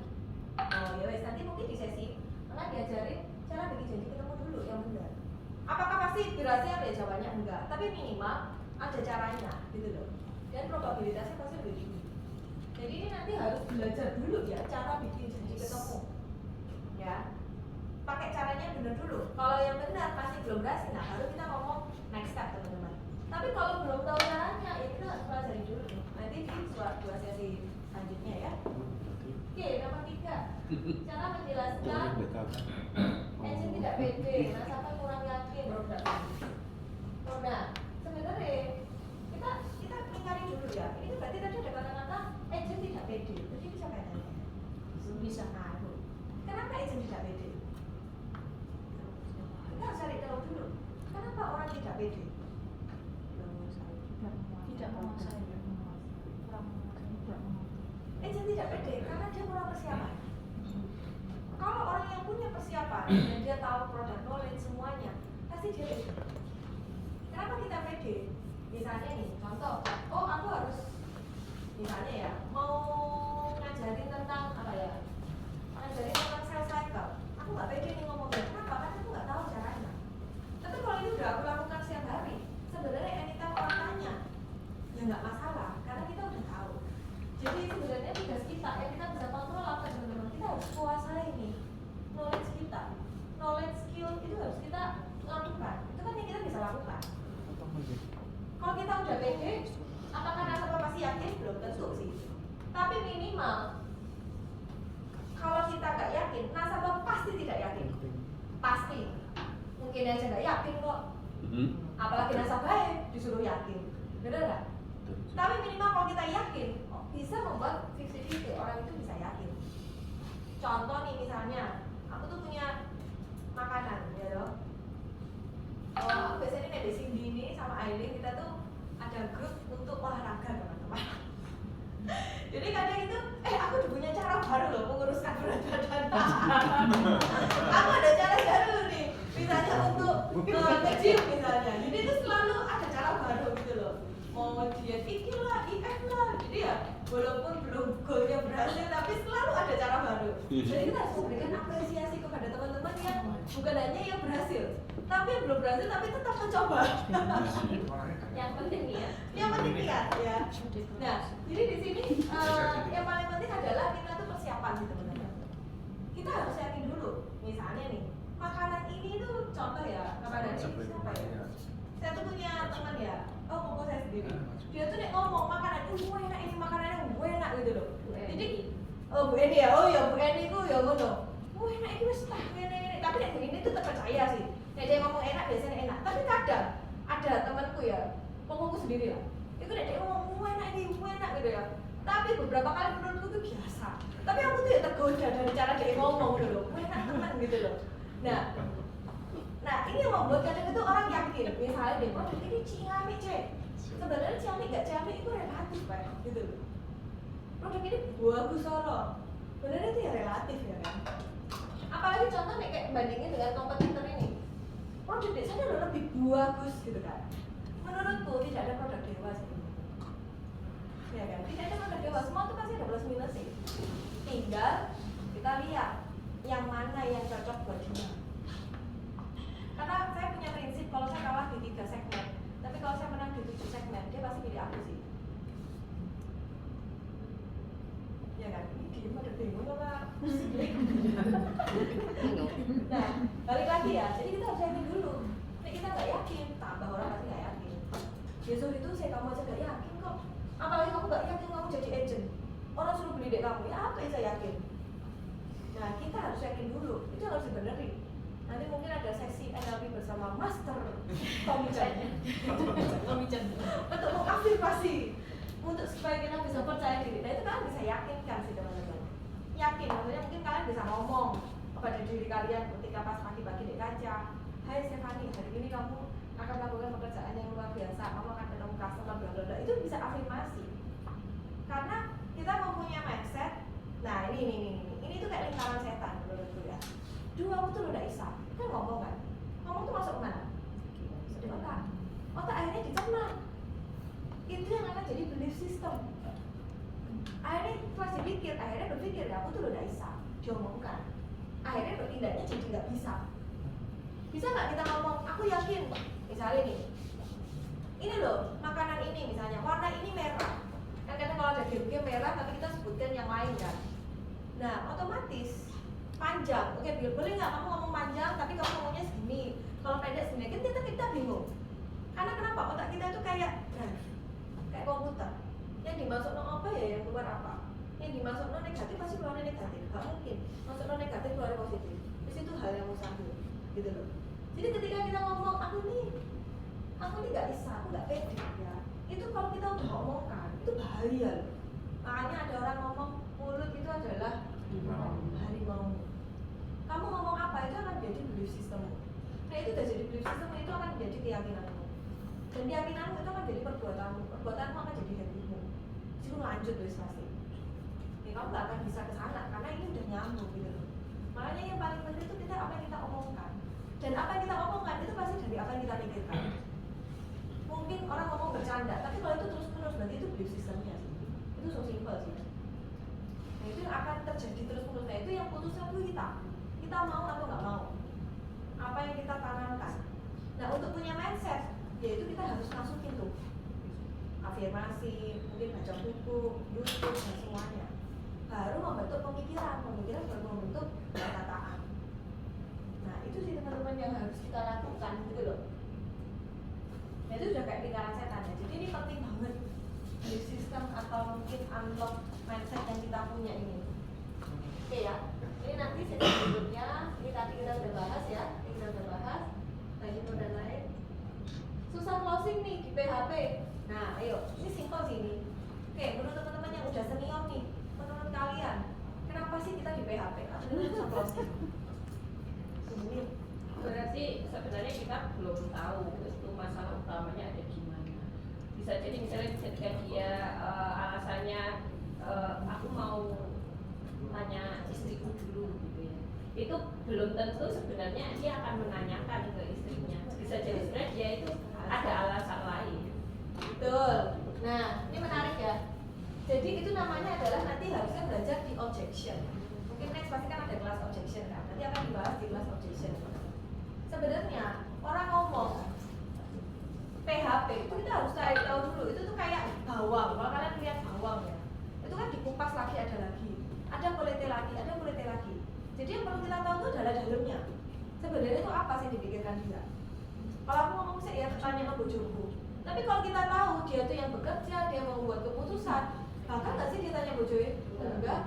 Oh ya wes, nanti mungkin di sesi akan diajarin cara bikin janji ketemu dulu yang benar. Apakah pasti dirahasiakan ya? Jawabannya enggak, tapi minimal ada caranya gitu loh. Dan probabilitasnya pasti lebih tinggi. Jadi ini nanti harus belajar dulu ya cara bikin janji ketemu. Ya. Pakai caranya benar dulu. Kalau yang benar masih belum berhasil, nah baru kita ngomong next step teman-teman. Tapi kalau belum tahu caranya, ya kita harus pelajari dulu. Nanti di dua sesi selanjutnya ya. Oke, nomor 3. Cara menjelaskan agent tidak pede, nasabah kurang yakin baru tidak pede. Nah, sebenarnya kita ingkari dulu ya. Ini berarti tadi ada kata-kata agent tidak pede. Jadi bisa kaitannya? Bisa. Nah, itu. Kenapa agent tidak pede? Kita harus cari tahu dulu. Kenapa orang tidak pede? Tidak menguasai. Agent tidak pede karena dia kurang persiapan. Kalau orang yang punya persiapan dan dia tahu produk knowledge semuanya, pasti dia pede. Kenapa kita pede? Misalnya nih, contoh, oh aku harus misalnya ya mau ngajarin tentang apa ya? Ngajarin tentang sales cycle. Aku nggak pede nih ngomongnya. Kenapa? Karena aku nggak tahu caranya. Tapi kalau ini udah aku lakukan setiap hari, sebenarnya anytime orang tanya, ya nggak masalah, karena kita udah tahu. Jadi sebenarnya tugas kita yang kita bisa kontrol apa teman-teman, kita harus kuasai nih knowledge kita, knowledge skill itu harus kita lakukan. Itu kan yang kita bisa lakukan. Kalau kita udah pede, apakah nasabah pasti yakin? Belum tentu sih. Tapi minimal kalau kita nggak yakin, nasabah pasti tidak yakin. Pasti. Mungkin aja nggak yakin kok. Apalagi nasabah disuruh yakin, bener nggak? Tapi minimal kalau kita yakin, bisa membuat 50-50 orang itu bisa yakin. Contoh nih misalnya, aku tuh punya makanan, ya loh. Aku biasanya nih di sini ini sama Aileen kita tuh ada grup untuk olahraga teman-teman. Jadi kadang itu, aku udah punya cara baru loh menguruskan berat badan. Aku ada cara baru nih, misalnya untuk nge-gym misalnya. Jadi itu selalu ada cara baru gitu loh. Mau diet ini lah, IF lah. Jadi ya walaupun belum goalnya berhasil, tapi selalu ada cara baru. Jadi kita harus memberikan apresiasi kepada teman-teman yang bukan hanya yang berhasil, tapi yang belum berhasil tapi tetap mencoba. Yang penting ya. Yang penting niat ya. Nah, jadi di sini yang paling penting adalah kita tuh persiapan gitu teman-teman. Kita harus yakin dulu. Misalnya nih, makanan ini tuh contoh ya, makanan ini siapa ya? Saya tuh punya teman ya, koko saya sendiri. Dia tuh nek ngomong makanan ini enak, ini makanannya enak gitu loh. Jadi Bu Eni ya, oh ya Bu Eni ku ya ngono. Enak ini wis tak ngene. Tapi nek Bu Eni tuh terpercaya sih. Nek dia ngomong enak biasanya enak. Tapi kadang ada temanku ya, kokoku sendiri lah. Itu nek dia ngomong enak ini enak gitu ya. Tapi beberapa kali menurutku itu biasa. Tapi aku tuh ya tergoda dari cara dia ngomong gitu loh. Enak teman gitu loh. Nah ini yang membuat kadang itu orang yakin. Misalnya deh, produk ini ciamik cek. Sebenarnya ciamik gak ciamik itu relatif Pak, gitu loh. Produk ini bagus loh. Sebenarnya itu ya relatif ya kan. Apalagi contoh nih kayak bandingin dengan kompetitor ini. Produk di sana udah lebih bagus gitu kan. Menurutku tidak ada produk dewa sih. Ya kan? Tidak ada produk dewa, semua tuh pasti ada plus minus sih. Tinggal kita lihat yang mana yang cocok buat dia. Karena saya punya prinsip kalau saya kalah di 3 segmen, tapi kalau saya menang di 7 segmen, dia pasti pilih aku sih. Ya kan? Ini diem ada bingung apa? Nah, balik lagi ya. Jadi kita harus yakin dulu. Nek kita nggak yakin, tambah orang pasti nggak yakin. Besok itu saya kamu aja nggak yakin kok. Apalagi kamu nggak yakin kamu jadi agent. Orang suruh beli dek kamu, ya apa yang saya yakin? Nah, kita harus yakin dulu. Itu harus dibenerin. Nanti mungkin ada sesi NLP bersama Master Tommy Chan untuk mengafirmasi untuk supaya kita bisa percaya diri. Nah itu kalian bisa yakinkan sih teman-teman. Yakin, maksudnya mungkin kalian bisa ngomong kepada diri kalian ketika pas pagi-pagi di kaca, hai Stephanie, hari ini kamu akan melakukan pekerjaan yang luar biasa, kamu akan ketemu customer bla bla bla. Itu bisa afirmasi. Karena kita mempunyai mindset. Nah ini tuh kayak lingkaran setan menurutku ya. Dua aku tuh udah isap, kita ngomong kan, ngomong tuh masuk kemana? Di otak, otak akhirnya dicerna. Itu yang akan jadi belief system. Akhirnya pas dipikir, akhirnya berpikir, aku tuh udah isap, diomongkan. Akhirnya bertindaknya jadi nggak bisa. Bisa nggak kita ngomong, aku yakin, misalnya nih, ini loh makanan ini misalnya, warna ini merah. Kan kadang kalau ada game merah, tapi kita sebutkan yang lain kan. Nah otomatis panjang, oke boleh nggak kamu ngomong panjang tapi kamu ngomongnya segini, kalau pendek segini, kan kita bingung. Karena kenapa? Otak kita itu kayak drive, kayak komputer. Yang dimasuk apa ya, yang keluar apa? Yang dimasuk negatif pasti keluar negatif, nggak mungkin. Masuk negatif keluar positif. Terus itu hal yang mustahil, gitu loh. Jadi ketika kita ngomong aku nih nggak bisa, aku nggak pede ya. Itu kalau kita udah ngomongkan, itu bahaya loh. Makanya ada orang ngomong mulut itu adalah harimau. Kamu ngomong apa itu akan jadi belief system. Nah itu udah jadi belief system, itu akan menjadi keyakinanmu. Dan keyakinanmu itu akan jadi perbuatanmu. Perbuatanmu akan jadi habitmu. Jadi lanjut terus pasti. Ya kamu gak akan bisa kesana karena ini udah nyambung gitu loh. Makanya yang paling penting itu kita apa yang kita omongkan. Dan apa yang kita omongkan itu pasti dari apa yang kita pikirkan. Mungkin orang ngomong bercanda, tapi kalau itu terus menerus berarti itu belief systemnya sih. Itu so simple sih. Nah itu yang akan terjadi terus menerus. Nah itu yang putusnya itu kita mau atau nggak mau, apa yang kita tanamkan. Nah untuk punya mindset, yaitu kita harus masukin tuh afirmasi, mungkin baca buku, YouTube dan semuanya. Baru membentuk pemikiran baru membentuk perkataan. Nah itu sih teman-teman yang harus kita lakukan gitu loh. Nah itu sudah kayak lingkaran setan ya. Jadi ini penting banget di sistem atau mungkin unlock mindset yang kita punya ini. Oke ya. Ini nanti sesi berikutnya, ini tadi kita udah bahas ya, bagi dan lain. Susah closing nih di PHP. Nah, ayo, ini simpel sih ini. Oke, menurut teman-teman yang udah senior nih, menurut kalian, kenapa sih kita di PHP? Atau susah closing? Ini Berarti sebenarnya kita belum tahu itu masalah utamanya ada di mana. Bisa jadi misalnya ketika dia alasannya aku mau tanya istriku dulu gitu ya, itu belum tentu sebenarnya dia akan menanyakan ke istrinya. Bisa jadi sebenarnya dia itu ada alasan lain. betul. Nah, ini menarik ya. Jadi itu namanya adalah nanti harusnya belajar di objection. Mungkin next pasti kan ada kelas objection kan. Nanti akan dibahas di kelas objection. sebenarnya orang ngomong PHP itu kita harus cari tahu dulu. Itu tuh kayak bawang. Kalau kalian lihat bawang ya, itu kan dikupas lagi, ada kulitnya lagi. Jadi yang perlu kita tahu itu adalah dalamnya. Sebenarnya itu apa sih yang dipikirkan dia? Kalau aku ngomong sih ya tanya sama bojoku. Tapi kalau kita tahu dia tuh yang bekerja, dia mau buat keputusan, bahkan nggak sih dia tanya bojoe? Enggak.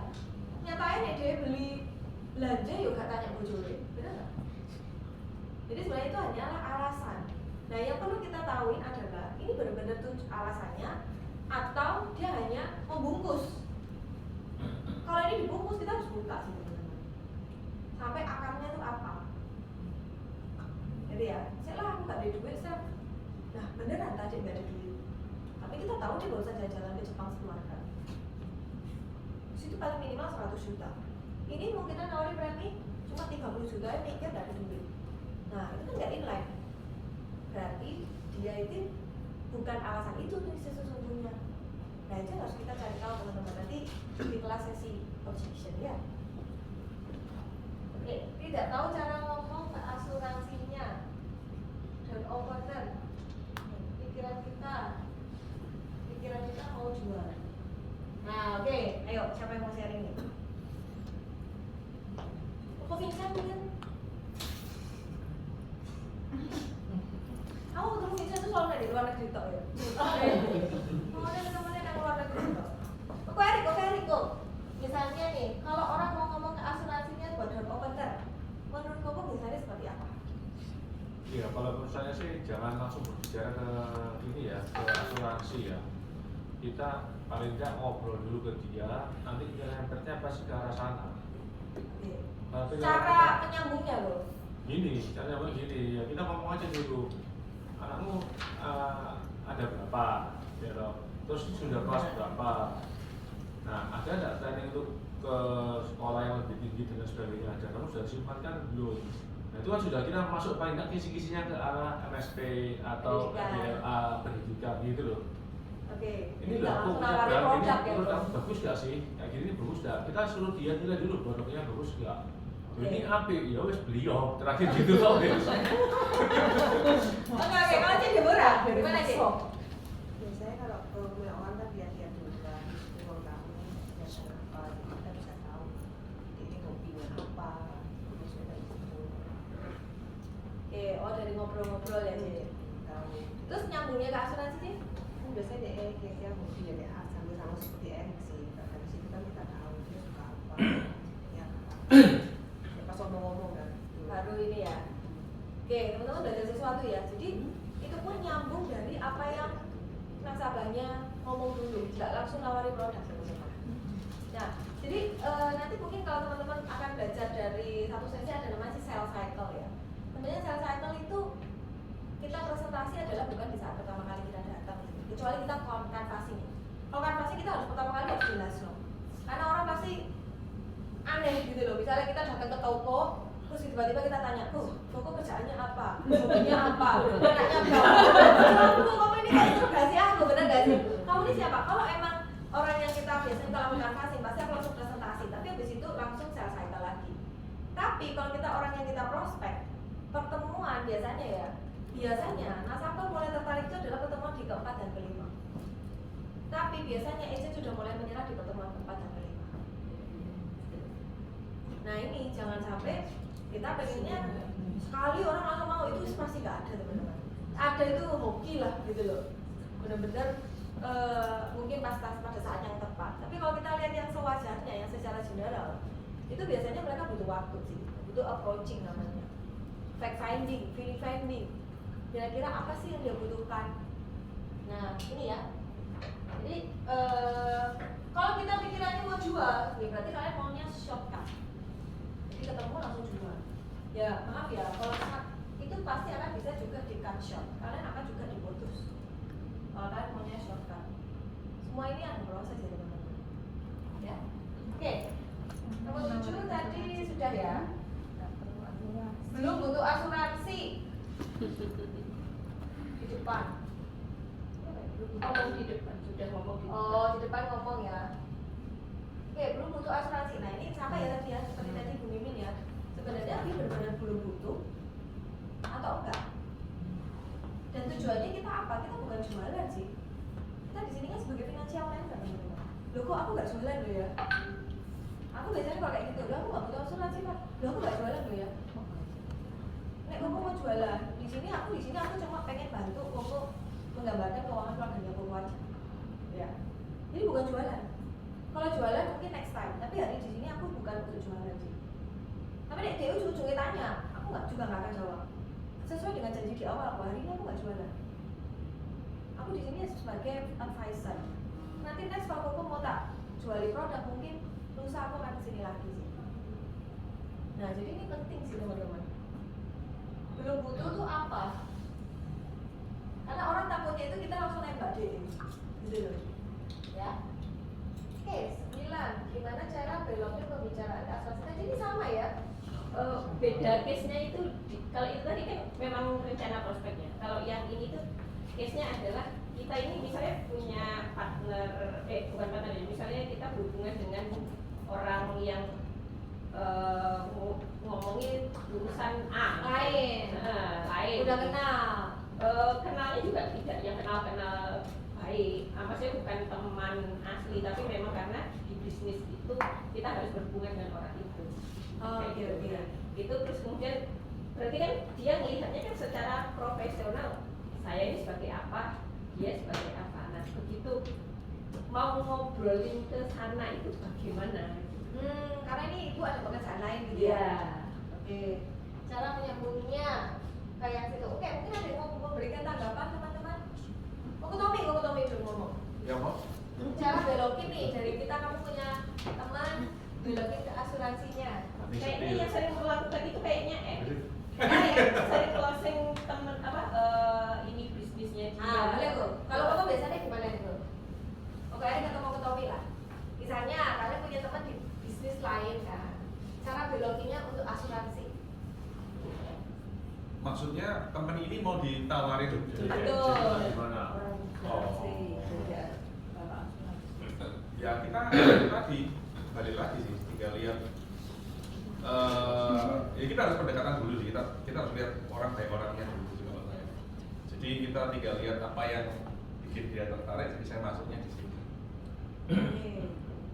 Nyatanya dia beli belanja yuk gak tanya bojoe, benar nggak? Jadi sebenarnya itu hanyalah alasan. Nah yang perlu kita tahuin adalah ini benar-benar tuh alasannya atau dia hanya membungkus. Kalau ini dibungkus kita harus buka sih teman-teman. Sampai akarnya tuh apa? Jadi ya, saya lah aku gak ada duit, saya. Nah beneran tadi gak ada duit. Tapi kita tahu dia baru saja jalan ke Jepang sekeluarga. Situ paling minimal 100 juta. Ini mungkin nawari premi cuma 30 juta ya mikir gak ada duit. Nah itu kan gak inline. Berarti dia itu bukan alasan itu tuh sesungguhnya. Nah itu harus kita cari tahu teman-teman nanti di kelas sesi objection ya. Oke, tidak tahu cara ngomong ke asuransinya dan opener. Pikiran kita mau jual. Nah oke, ayo siapa yang mau sharing nih? Kok Vincent kan? Aku ketemu Vincent tuh selalu dari luar negeri tok ya. Oh, ada temannya yang luar negeri tok. Kok Erik kok. Misalnya nih, kalau orang mau ngomong ke asuransinya buat down opener, menurut kamu biasanya seperti apa? Iya, kalau menurut saya sih jangan langsung berbicara ke ini ya, ke asuransi ya. Kita paling tidak ngobrol dulu ke dia, nanti kita lempetnya pasti ke arah sana. Tapi Cara penyambungnya loh. Gini, caranya begini, ya kita ngomong aja dulu. Anakmu ada berapa, ya loh. Terus sudah kelas berapa. Nah, ada nggak training untuk ke sekolah yang lebih tinggi dan sebagainya? Ada, kamu sudah simpan kan belum? Nah, itu kan sudah kita masuk paling nggak kisi-kisinya ke arah MSP atau DLA pendidikan gitu loh. Oke. Ini loh, aku punya barang ini, menurut kamu bagus nggak sih? Kayak gini bagus nggak? Kita suruh dia nilai dulu, produknya bagus nggak? Ini apik, ya wes beliau terakhir gitu loh. Oke, kalau Cik Deborah, gimana Cik? Biasanya kalau punya orang kan lihat-lihat dulu kan, umur kamu biasa apa, kita bisa tahu ini hobinya apa, terus kayak gitu. Oke, oh dari ngobrol-ngobrol ya Cik. Tahu. Terus nyambungnya ke asuransi sih? Biasanya dia kira-kira hobi ya dia sama seperti Erik sih. Dari situ kan kita tahu dia suka apa, ya apa. Ya, pas ngomong-ngomong kan. Baru ini ya. Oke, teman-teman belajar sesuatu ya. Jadi itu pun nyambung dari apa yang nasabahnya ngomong dulu, tidak langsung nawari produk teman-teman. Nah, jadi nanti mungkin kalau teman-teman akan belajar dari satu sesi ada namanya sales cycle ya. Sebenarnya sales cycle itu kita presentasi adalah bukan di saat pertama kali kita datang, kecuali kita kanvasi. Kalau kanvasi kita harus pertama kali harus jelas loh, karena orang pasti aneh gitu loh. Misalnya kita datang ke toko, terus tiba-tiba kita tanya, toko kerjaannya apa, hobinya apa, anaknya berapa, kamu ini kayak interogasi aku, bener gak sih? Kamu ini siapa? Kalau emang orang yang kita biasanya kita lakukan kanvasi, pasti aku langsung presentasi, tapi habis itu langsung sales cycle lagi. Tapi kalau kita orang yang kita prospek, pertemuan biasanya nasabah mulai tertarik itu adalah pertemuan di keempat dan kelima. Tapi biasanya agent sudah mulai menyerah di pertemuan keempat dan kelima. Nah ini jangan sampai kita pengennya sekali orang langsung mau, itu pasti nggak ada teman-teman. Ada itu hoki lah gitu loh, bener-bener mungkin pada saat yang tepat. Tapi kalau kita lihat yang sewajarnya, yang secara general, itu biasanya mereka butuh waktu sih, butuh approaching namanya, fact finding, feeling finding. Kira-kira apa sih yang dia butuhkan? Nah ini ya. Jadi kalau kita pikirannya mau jual, ya berarti kalian maunya shortcut. Jadi ketemu langsung jual. Ya maaf ya, kalau itu pasti akan bisa juga di cut short. Kalian akan juga diputus. Kalau kalian maunya shortcut. Semua ini ada proses ya teman-teman. Ya. Oke. Nomor 7 tadi sudah ya. Belum butuh asuransi. Di depan. Ngomong di depan, sudah ngomong di depan. Oh, di depan ngomong ya. Oke, belum butuh asuransi. Nah, ini sama ya tadi ya, seperti tadi Bu Mimin ya. Sebenarnya dia benar-benar belum butuh. bukan jualan sih. Kita di sini kan sebagai financial planner teman-teman. Loh kok aku nggak jualan loh ya? Aku biasanya kalau kayak gitu, loh aku nggak butuh asuransi pak. Loh aku nggak jualan loh ya? Nek kamu mau jualan, di sini aku cuma pengen bantu kamu menggambarkan keuangan keluarganya kamu aja. Ya. Jadi bukan jualan. Kalau jualan mungkin next time, tapi hari di sini aku bukan untuk jualan sih. Tapi nek dia ujung-ujungnya tanya, aku juga nggak akan jawab. Sesuai dengan janji di awal, aku hari ini aku nggak jualan. Aku di sini sebagai advisor. Nanti next kalau kamu mau tak juali produk, mungkin lusa aku akan kesini lagi sih. Nah jadi ini penting sih teman-teman. Belum butuh tuh apa? Karena orang takutnya itu kita langsung nembak deh, gitu loh. Ya. Oke, 9. Gimana cara beloknya pembicaraan ke asuransi? Tadi ini sama ya? Beda case-nya itu kalau itu tadi kan memang rencana prospeknya. Kalau yang ini tuh case-nya adalah kita ini misalnya punya partner, bukan partner ya, misalnya kita berhubungan dengan orang yang ngomongin urusan A Lain. lain Udah kenal. Kenalnya juga tidak yang kenal baik, maksudnya bukan teman asli, tapi memang karena di bisnis itu kita harus berhubungan dengan orang itu. Oke. Itu terus kemudian berarti kan dia melihatnya kan secara profesional, saya ini sebagai apa, dia sebagai apa. Nah begitu mau ngobrolin ke sana itu bagaimana? Karena ini ibu ada pekerjaan lain gitu ya. Iya. Oke. Cara menyambungnya kayak situ. Oke, mungkin ada yang mau memberikan tanggapan teman-teman. Kok Tommy belum ngomong. Ya mau? Cara belokin nih dari kita, kamu punya teman belokin ke asuransinya. Kayaknya yang sering melakukan itu kayaknya yang sering closing temen ini bisnisnya dia. Boleh tuh. Kalau kamu biasanya gimana itu? Oke, ada ketemu ke Tommy lah. Misalnya kalian punya teman di bisnis lain kan. Cara belokinnya untuk asuransi. Maksudnya temen ini mau ditawarin Betul. Gimana? Ya kita tadi balik lagi sih, tinggal lihat. Ya kita harus pendekatan dulu sih. Kita harus lihat orang baik orangnya dulu sih kalau saya. Jadi kita tinggal lihat apa yang bikin dia tertarik, jadi saya masuknya di situ.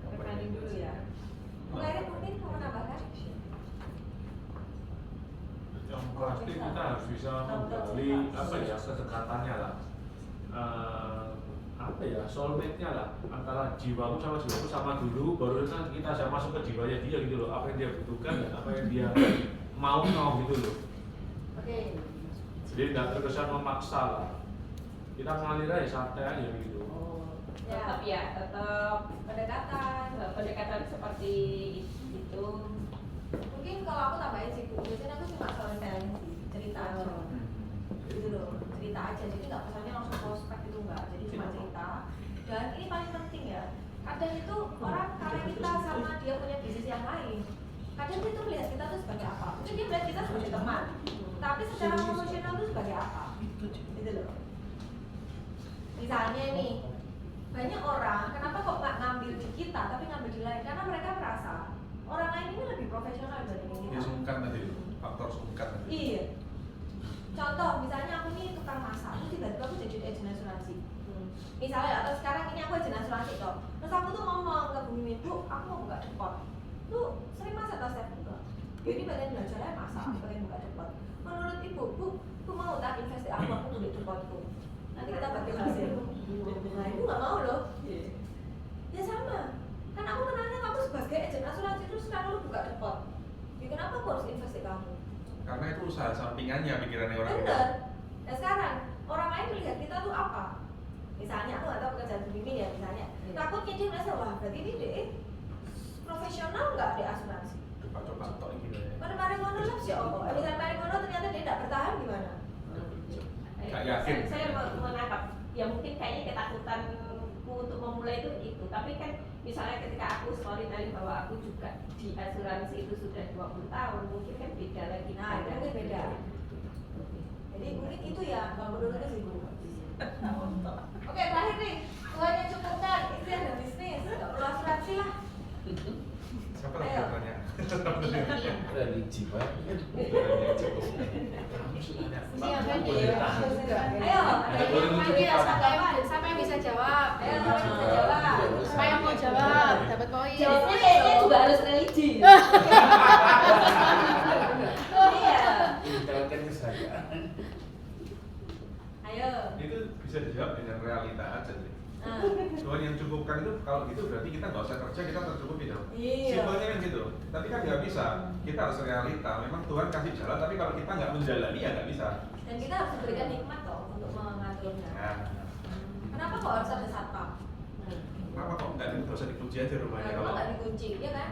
Rekanin dulu ya. Mulai mungkin mau menambahkan? Yang pasti kita harus bisa menggali kedekatannya lah, soulmate-nya lah, antara jiwaku sama jiwaku sama dulu, baru kan kita bisa masuk ke jiwanya dia gitu loh, apa yang dia butuhkan dan apa yang dia mau gitu loh. Oke. Jadi nggak terkesan memaksa lah, kita ngalir aja santai aja gitu. Tetap pendekatan seperti itu. Mungkin kalau aku tambahin sih Bu, biasanya aku cuma storytelling sih, cerita aja. Gitu loh, cerita aja. Jadi nggak pesannya langsung prospek itu enggak. Jadi cuma cerita. Dan ini paling penting ya. Kadang itu orang karena kita sama dia punya bisnis yang lain. Kadang itu melihat kita tuh sebagai apa? Mungkin dia melihat kita sebagai teman. Tapi secara profesional tuh sebagai apa? Gitu loh. Misalnya nih, banyak orang kenapa kok nggak ngambil di kita tapi ngambil di lain? Karena mereka merasa orang lain ini lebih profesional dibanding kita. Ya sungkan tadi, faktor sungkan tadi. Iya. Contoh, misalnya aku nih tukang masak, terus tiba-tiba aku jadi agen asuransi. Misalnya, atau sekarang ini aku agen asuransi toh. Terus aku tuh ngomong ke Bu Mimin, Bu, aku mau buka depot. Tuh sering masak atau saya buka? Ya ini bagian belajarnya masak, bagian buka depot. Menurut Ibu, Bu mau tak investasi aku untuk depotku? Nanti kita bagi hasil. Nah, Ibu nggak mau loh. Ya sama. Kan aku kenalnya kamu sebagai agen asuransi terus sekarang lu buka depot. Ya kenapa aku harus investasi kamu? Karena itu usaha sampingannya pikirannya orang. Bener. Nah sekarang orang lain melihat kita tuh apa? Misalnya aku nggak tahu pekerjaan Bu Mimin ya misalnya. Takutnya dia merasa wah berarti ini deh profesional nggak di asuransi. Coba tok gitu ya. Pada mari ngono lah sih om. Misalnya mari ngono ternyata dia tidak bertahan gimana? Gak yakin. Saya menangkap ya mungkin kayaknya ketakutanku untuk memulai itu tapi kan misalnya ketika aku storytelling bahwa aku juga di asuransi itu sudah 20 tahun mungkin kan beda lagi. Nah itu mungkin beda. Jadi mungkin itu ya kalau menurutku sih Bu. Oke terakhir nih Tuhan yang cukupkan istri ada bisnis nggak perlu asuransi lah. Siapa yang bertanya? Religi banget. Ini apa nih? juga. Ayo, Ada boleh Ayo, siapa yang bisa jawab? Ayo, siapa yang bisa jawab? Siapa yang mau jawab? Dapat poin. Jawabnya kayaknya juga harus religi. Iya. Menjalankan kesehatan. Ayo. Itu bisa dijawab dengan realita aja sih. Nah. Tuhan yang cukupkan itu kalau gitu berarti kita nggak usah kerja, kita tercukupi dong. Iya. Simpelnya kan gitu. Tapi kan nggak bisa. Kita harus realita. Memang Tuhan kasih jalan, tapi kalau kita nggak menjalani ya nggak bisa. Dan kita harus diberikan hikmat toh untuk mengaturnya. Nah, Kenapa kok harus ada satpam? kenapa kok nggak usah dikunci aja rumahnya Kenapa kalau nggak dikunci, ya kan?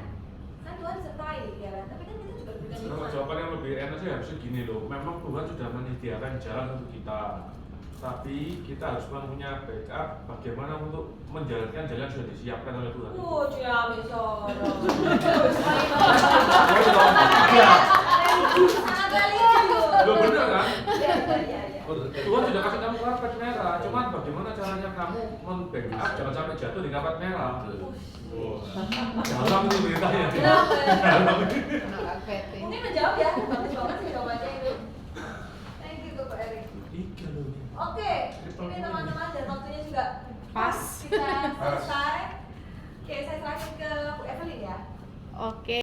Kan Tuhan sertai, ya kan? Tapi kan kita juga diberikan Kalau hikmat. jawaban yang lebih enak sih harusnya gini loh, memang Tuhan sudah menyediakan jalan untuk kita, tapi kita harus punya backup bagaimana untuk menjalankan jalan yang sudah disiapkan oleh Tuhan. Dia bisa. Loh bener kan? Iya, iya. Tuhan sudah kasih kamu karpet merah, cuman bagaimana caranya kamu men-backup jangan sampai jatuh di karpet merah. Dalam ini beritanya. Mungkin menjawab ya, bagus banget sih jawabannya itu. Thank you Bapak Erik. Iya loh. Oke, ini teman-teman dan waktunya juga Pas. Kita selesai.